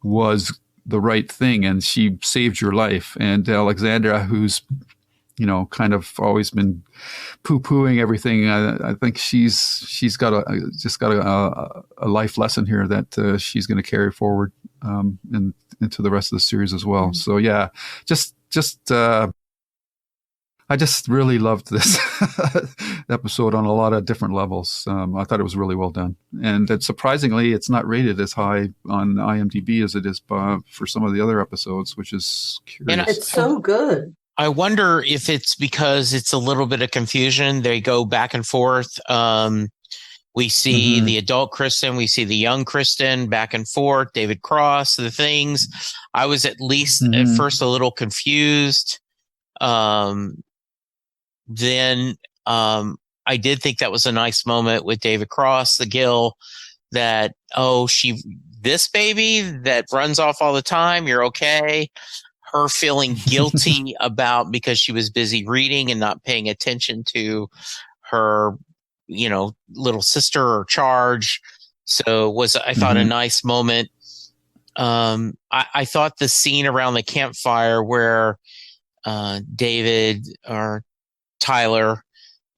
Speaker 3: was the right thing, and she saved your life. And Alexandra, who's kind of always been poo-pooing everything, I think she's got a life lesson here that she's going to carry forward into the rest of the series as well. Mm-hmm. So yeah, just I just really loved this episode on a lot of different levels. I thought it was really well done. And surprisingly, it's not rated as high on IMDb as it is for some of the other episodes, which is curious.
Speaker 2: And it's so good.
Speaker 1: I wonder if it's because it's a little bit of confusion. They go back and forth. We see the adult Kristen, we see the young Kristen back and forth, David Cross, the things. I was at least at first a little confused. Then I did think that was a nice moment with David Cross, the Gill, that, this baby that runs off all the time, you're okay. Her feeling guilty about because she was busy reading and not paying attention to her, little sister or charge. So I thought a nice moment. I thought the scene around the campfire where David or Tyler,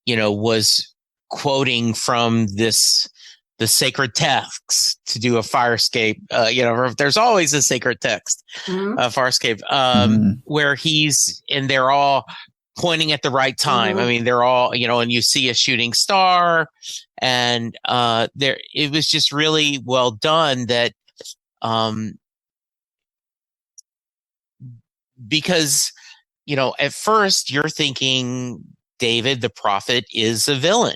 Speaker 1: was quoting from the sacred text to do a fire escape. There's always a sacred text, fire escape, where they're all pointing at the right time. I mean, they're all, and you see a shooting star, and it was just really well done that, because, at first you're thinking David, the prophet, is a villain.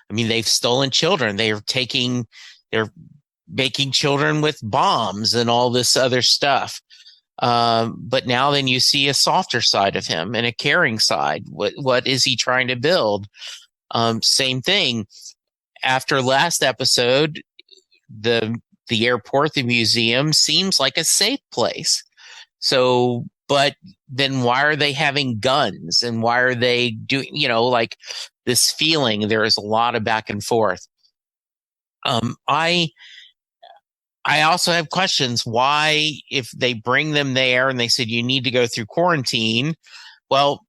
Speaker 1: I mean, they've stolen children. They're making children with bombs and all this other stuff. But now then you see a softer side of him and a caring side. What is he trying to build? Same thing. After last episode, the airport, the museum seems like a safe place. So, but then why are they having guns, and why are they doing, like this feeling? There is a lot of back and forth. I also have questions. Why, if they bring them there and they said you need to go through quarantine, well,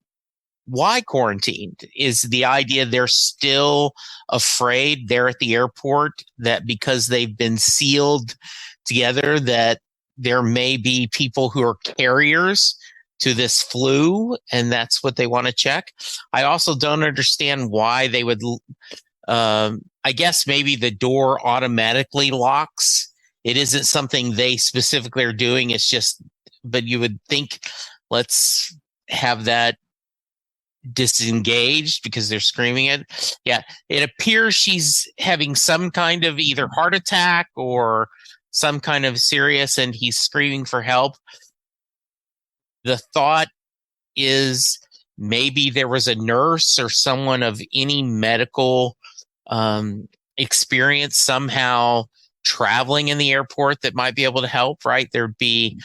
Speaker 1: why quarantine? Is the idea they're still afraid there at the airport that because they've been sealed together that there may be people who are carriers to this flu, and that's what they want to check? I also don't understand why they would, I guess maybe the door automatically locks. It isn't something they specifically are doing. It's just, but you would think, let's have that disengaged because they're screaming it. Yeah. It appears she's having some kind of either heart attack or some kind of serious, and he's screaming for help. The thought is maybe there was a nurse or someone of any medical experience somehow traveling in the airport that might be able to help, right? There'd be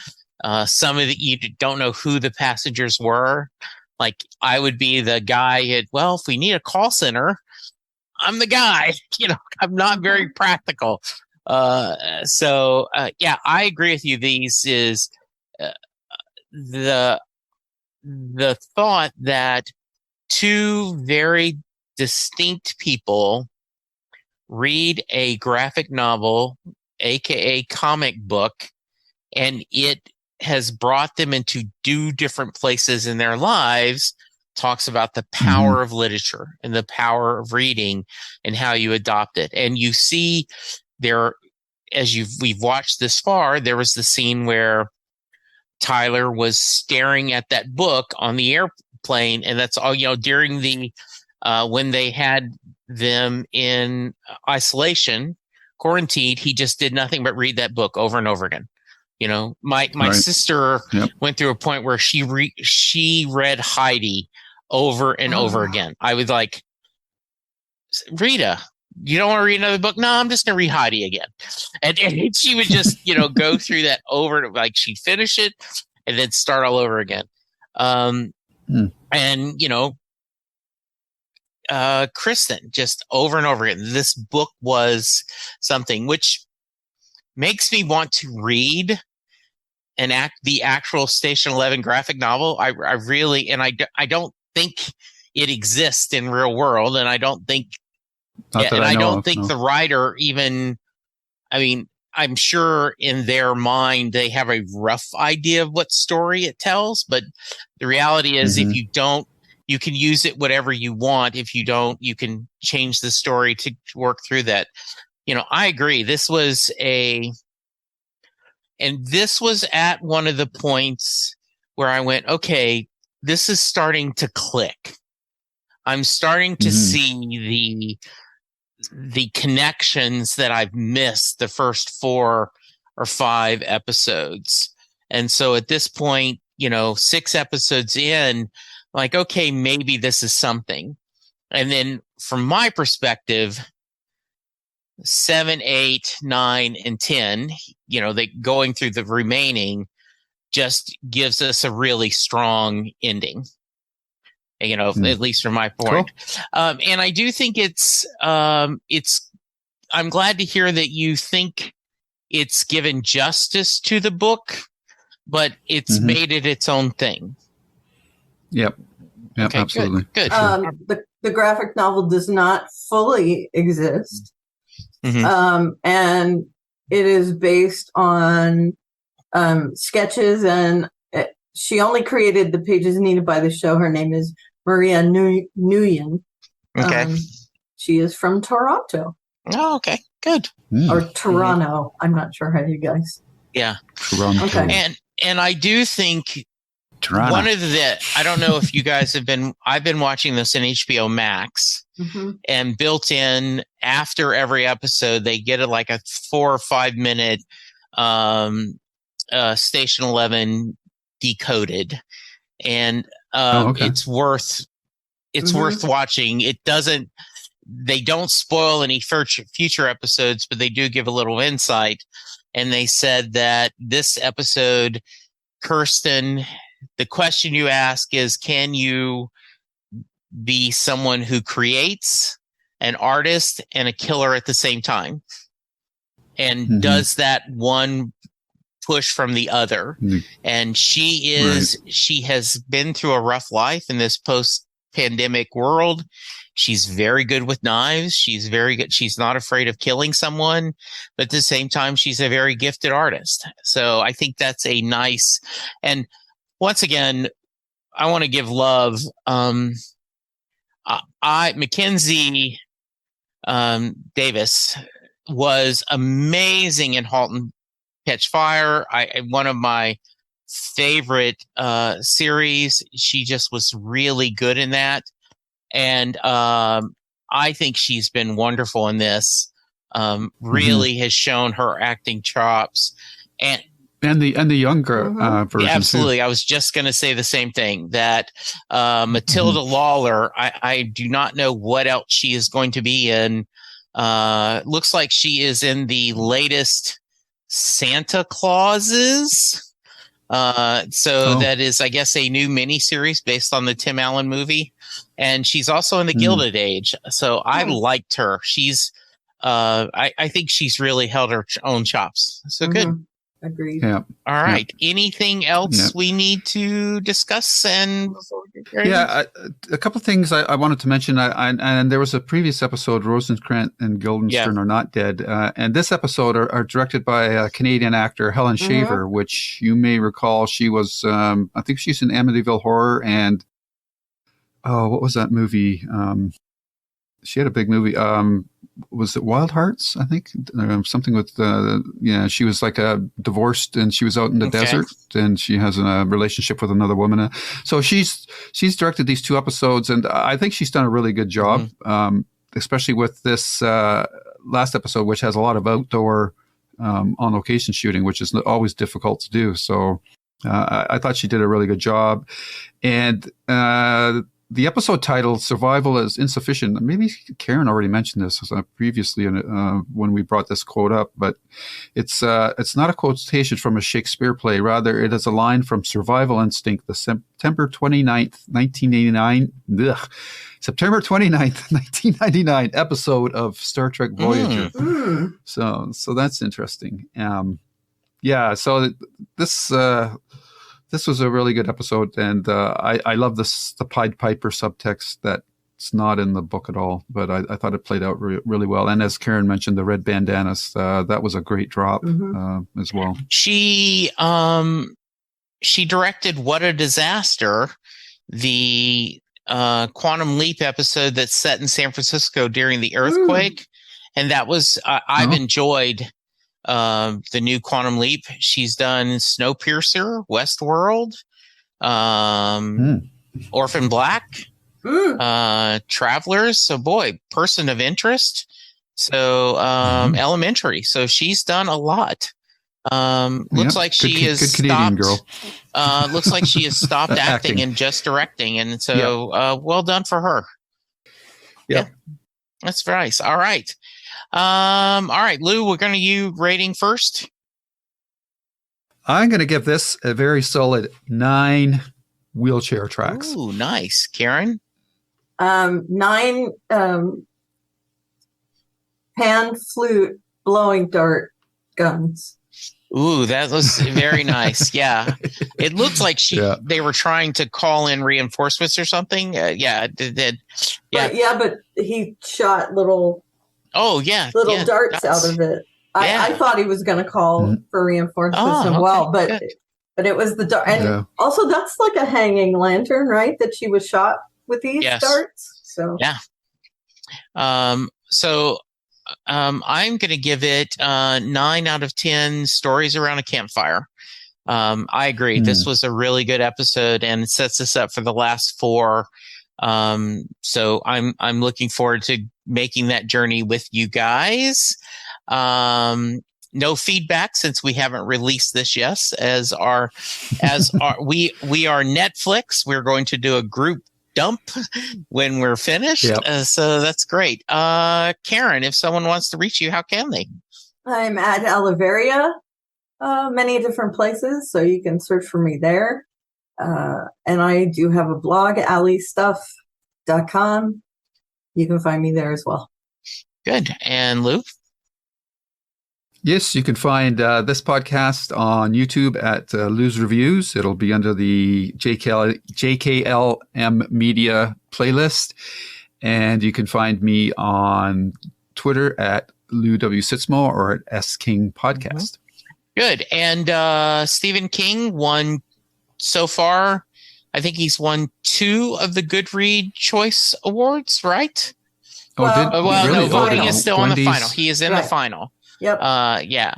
Speaker 1: some of you don't know who the passengers were. Like I would be the guy if we need a call center, I'm the guy, I'm not very practical. So I agree with you. These is the thought that two very distinct people read a graphic novel, aka comic book, and it has brought them into two different places in their lives, talks about the power of literature and the power of reading and how you adopt it. And you see there, as we've watched this far, there was the scene where Tyler was staring at that book on the airplane, and that's all, during the when they had them in isolation, quarantined, he just did nothing but read that book over and over again. My right. sister went through a point where she read Heidi over and over again. I was like, Rita, you don't want to read another book? No, I'm just going to read Heidi again. And she would just, go through that over, like she'd finish it and then start all over again. And, Kristen, just over and over again. This book was something which makes me want to read the actual Station 11 graphic novel. I really, and I don't think it exists in real world. And I don't think, I don't think the writer even, I mean, I'm sure in their mind they have a rough idea of what story it tells, but the reality is if you don't, you can use it whatever you want. If you don't, you can change the story to work through that. I agree. This was at one of the points where I went, okay, this is starting to click. I'm starting to see the connections that I've missed the first 4 or 5 episodes. And so at this point, 6 episodes in, like, okay, maybe this is something. And then from my perspective, 7, 8, 9, and 10, they going through the remaining just gives us a really strong ending. At least from my point. Cool. And I do think I'm glad to hear that you think it's given justice to the book, but it's made it its own thing.
Speaker 3: Yep. Okay, absolutely.
Speaker 1: Good.
Speaker 2: The graphic novel does not fully exist. And it is based on sketches, and she only created the pages needed by the show. Her name is Maria Nguyen.
Speaker 1: Okay.
Speaker 2: She is from Toronto.
Speaker 1: Oh, okay. Good.
Speaker 2: Or Toronto. I'm not sure how you guys.
Speaker 1: Yeah.
Speaker 3: Toronto.
Speaker 2: Okay.
Speaker 1: And I do think
Speaker 3: Toronto.
Speaker 1: One of the, I don't know if you guys have been, I've been watching this on HBO Max, and built in after every episode, they get like a 4 or 5 minute Station 11 decoded. And it's worth watching. They don't spoil any future episodes, but they do give a little insight. And they said that this episode, Kirsten, the question you ask is, can you be someone who creates, an artist, and a killer at the same time? And does that one push from the other? And she has been through a rough life in this post-pandemic world. She's very good with knives. She's very good. She's not afraid of killing someone, but at the same time, she's a very gifted artist. So I think that's a nice, and once again, I want to give love. Mackenzie Davis was amazing in *Halt and Catch Fire*. One of my favorite series. She just was really good in that. And I think she's been wonderful in this. Really has shown her acting chops, and
Speaker 3: the younger version.
Speaker 1: Absolutely,
Speaker 3: too.
Speaker 1: I was just going to say the same thing. That Matilda Lawler, I do not know what else she is going to be in. Looks like she is in the latest Santa Clauses. That is, I guess, a new miniseries based on the Tim Allen movie. And she's also in the Gilded Age. So I liked her. She's, I think she's really held her own chops. So good.
Speaker 2: Agreed.
Speaker 3: Yeah.
Speaker 1: All right. Anything else we need to discuss? And
Speaker 3: a couple of things I wanted to mention. And there was a previous episode, Rosencrantz and Guildenstern Are Not Dead. And this episode are directed by a Canadian actor, Helen Shaver, which you may recall. She was, I think she's in Amityville Horror and, what was that movie? She had a big movie. Was it Wild Hearts? I think something with she was like divorced and she was out in the desert and she has a relationship with another woman. So she's directed these 2 episodes and I think she's done a really good job, especially with this last episode, which has a lot of outdoor on location shooting, which is always difficult to do. So I thought she did a really good job. And the episode title, Survival is Insufficient. Maybe Karen already mentioned this previously when we brought this quote up, but it's not a quotation from a Shakespeare play. Rather, it is a line from Survival Instinct, the September 29th, 1989, September 29th, 1999 episode of Star Trek Voyager. So that's interesting. So this was a really good episode, and I love the Pied Piper subtext that It's not in the book at all, but I thought it played out really well. And as Karen mentioned, the red bandanas, that was a great drop as well.
Speaker 1: She directed What a Disaster, the Quantum Leap episode that's set in San Francisco during the earthquake. And that was, I've enjoyed the new Quantum Leap. She's done Snowpiercer, Westworld, Orphan Black, Travelers. So boy, person of interest. So Elementary. So she's done a lot. Looks like she is
Speaker 3: good Canadian girl.
Speaker 1: Looks like she has stopped acting and just directing, and so well done for her.
Speaker 3: Yeah,
Speaker 1: that's nice. All right, Lou, we're going to you rating first.
Speaker 3: I'm going to give this a very solid 9 wheelchair tracks.
Speaker 1: Ooh, nice, Karen.
Speaker 2: 9 pan flute blowing dart guns.
Speaker 1: Ooh, that was very nice. Yeah. It looks like they were trying to call in reinforcements or something. Yeah, it did. Yeah.
Speaker 2: But he shot little darts out of it. I thought he was going to call for reinforcements as well, but it was the dart. And also that's like a hanging lantern, right? That she was shot with these darts. So
Speaker 1: yeah. I'm going to give it 9 out of 10 stories around a campfire. I agree. This was a really good episode and it sets us up for the last 4. So I'm looking forward to making that journey with you guys. No feedback since we haven't released this yet. We are Netflix. We're going to do a group dump when we're finished. So that's great. Karen, if someone wants to reach you, how can they?
Speaker 2: I'm at Oliveria, many different places, so you can search for me there. And I do have a blog, alleystuff.com. You can find me there as well.
Speaker 1: Good. And Lou?
Speaker 3: Yes, you can find this podcast on YouTube at Lou's Reviews. It'll be under the JKLM Media playlist. And you can find me on Twitter at Lou W. Sitzmo or at S King Podcast.
Speaker 1: Good. And Stephen King won so far, I think he's won 2 of the Goodread Choice Awards, right?
Speaker 3: Really?
Speaker 1: Voting is still on the final. He is in the final.
Speaker 2: Yep.
Speaker 1: Yeah.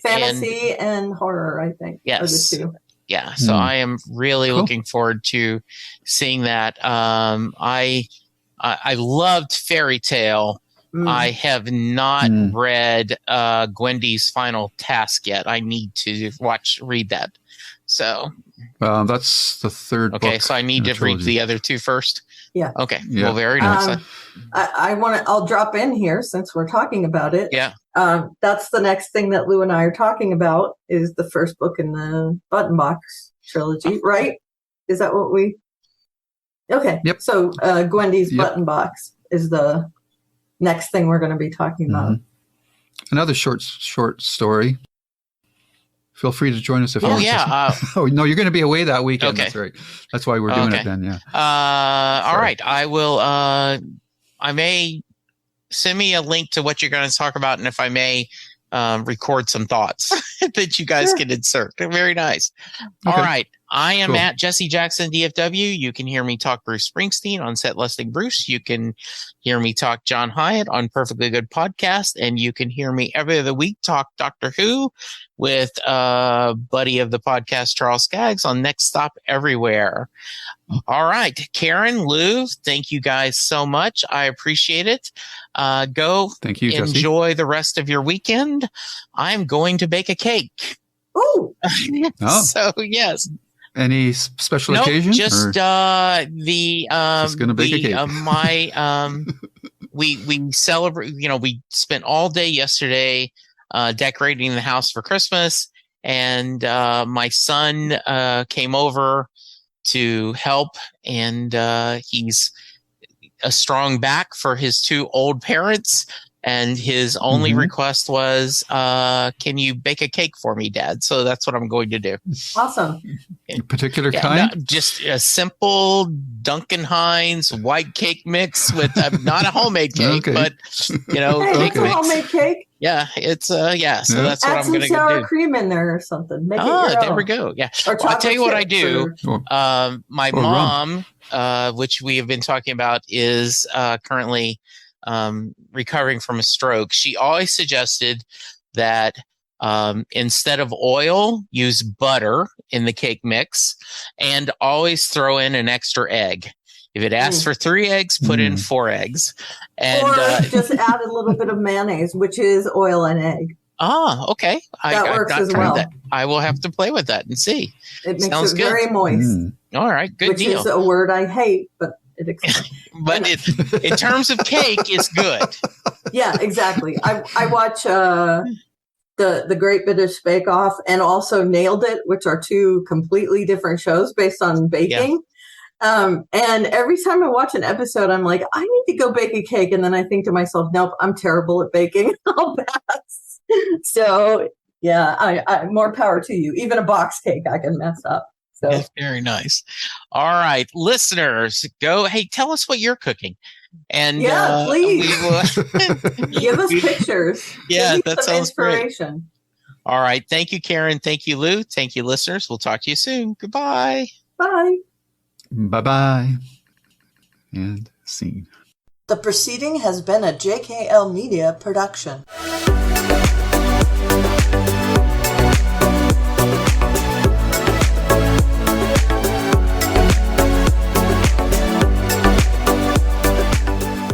Speaker 2: Fantasy and horror, I think.
Speaker 1: Yes.
Speaker 2: Are the 2.
Speaker 1: Yeah. So I am really looking forward to seeing that. I loved Fairy Tale. I have not read Gwendy's Final Task yet. I need to read that. So
Speaker 3: that's the 3rd book.
Speaker 1: Okay, so I need to read the other 2 first.
Speaker 2: Yeah.
Speaker 1: Okay. Yeah. Well, very nice.
Speaker 2: I'll drop in here since we're talking about it.
Speaker 1: Yeah.
Speaker 2: That's the next thing that Lou and I are talking about is the first book in the Button Box trilogy, right? Is that what we? Okay.
Speaker 3: Yep.
Speaker 2: So Gwendy's Button Box is the next thing we're going to be talking about.
Speaker 3: Another short story. Feel free to join us if you want. Oh, no, you're going to be away that weekend. Okay. That's right. That's why we're doing it then, yeah.
Speaker 1: All right. I will, I may send me a link to what you're going to talk about, and if I may, record some thoughts that you guys can insert. Very nice. Okay. All right. I am at Jesse Jackson DFW. You can hear me talk Bruce Springsteen on Set Listing Bruce. You can hear me talk John Hyatt on Perfectly Good Podcast. And you can hear me every other week talk Doctor Who with buddy of the podcast, Charles Skaggs, on Next Stop Everywhere. All right. Karen, Lou, thank you guys so much. I appreciate it.
Speaker 3: Thank you,
Speaker 1: enjoy
Speaker 3: Jesse.
Speaker 1: the rest of your weekend. I'm going to bake a cake.
Speaker 2: Ooh.
Speaker 1: So, yes.
Speaker 3: Any special occasion?
Speaker 1: Just
Speaker 3: just gonna bake a cake.
Speaker 1: We celebrate. We spent all day yesterday decorating the house for Christmas, and my son came over to help, and he's a strong back for his 2 old parents. And his only request was, can you bake a cake for me, Dad? So that's what I'm going to do.
Speaker 2: Awesome.
Speaker 3: A particular kind?
Speaker 1: No, just a simple Duncan Hines white cake mix with not a homemade cake, but, you know,
Speaker 2: hey,
Speaker 1: cake
Speaker 2: it's a homemade cake.
Speaker 1: Yeah, it's so that's what I'm going to do.
Speaker 2: Add some sour cream in there or something. Make it your
Speaker 1: there
Speaker 2: own.
Speaker 1: we go. Yeah.
Speaker 2: Or
Speaker 1: I'll tell you what I do. My mom, which we have been talking about, is currently recovering from a stroke. She always suggested that instead of oil, use butter in the cake mix, and always throw in an extra egg. If it asks for 3 eggs, put in 4 eggs. And,
Speaker 2: or just add a little bit of mayonnaise, which is oil and egg.
Speaker 1: Okay.
Speaker 2: That works as well.
Speaker 1: That. I will have to play with that and see.
Speaker 2: It makes
Speaker 1: Sounds
Speaker 2: it
Speaker 1: good.
Speaker 2: very moist.
Speaker 1: All right, good deal.
Speaker 2: Which is a word I hate, but it explains.
Speaker 1: But in terms of cake, it's good.
Speaker 2: Yeah, exactly. I watch the Great British Bake Off and also Nailed It, which are 2 completely different shows based on baking. Yeah. And every time I watch an episode, I'm like, I need to go bake a cake. And then I think to myself, nope, I'm terrible at baking. I'll pass. So yeah, I more power to you. Even a box cake, I can mess up. So
Speaker 1: that's very nice. All right, listeners, hey, tell us what you're cooking. And
Speaker 2: please
Speaker 1: we will
Speaker 2: give us pictures.
Speaker 1: Yeah, that sounds
Speaker 2: inspiration.
Speaker 1: Great. All right. Thank you, Karen. Thank you, Lou. Thank you, listeners. We'll talk to you soon. Goodbye.
Speaker 2: Bye.
Speaker 3: Bye-bye. And scene.
Speaker 2: The proceeding has been a JKL Media production.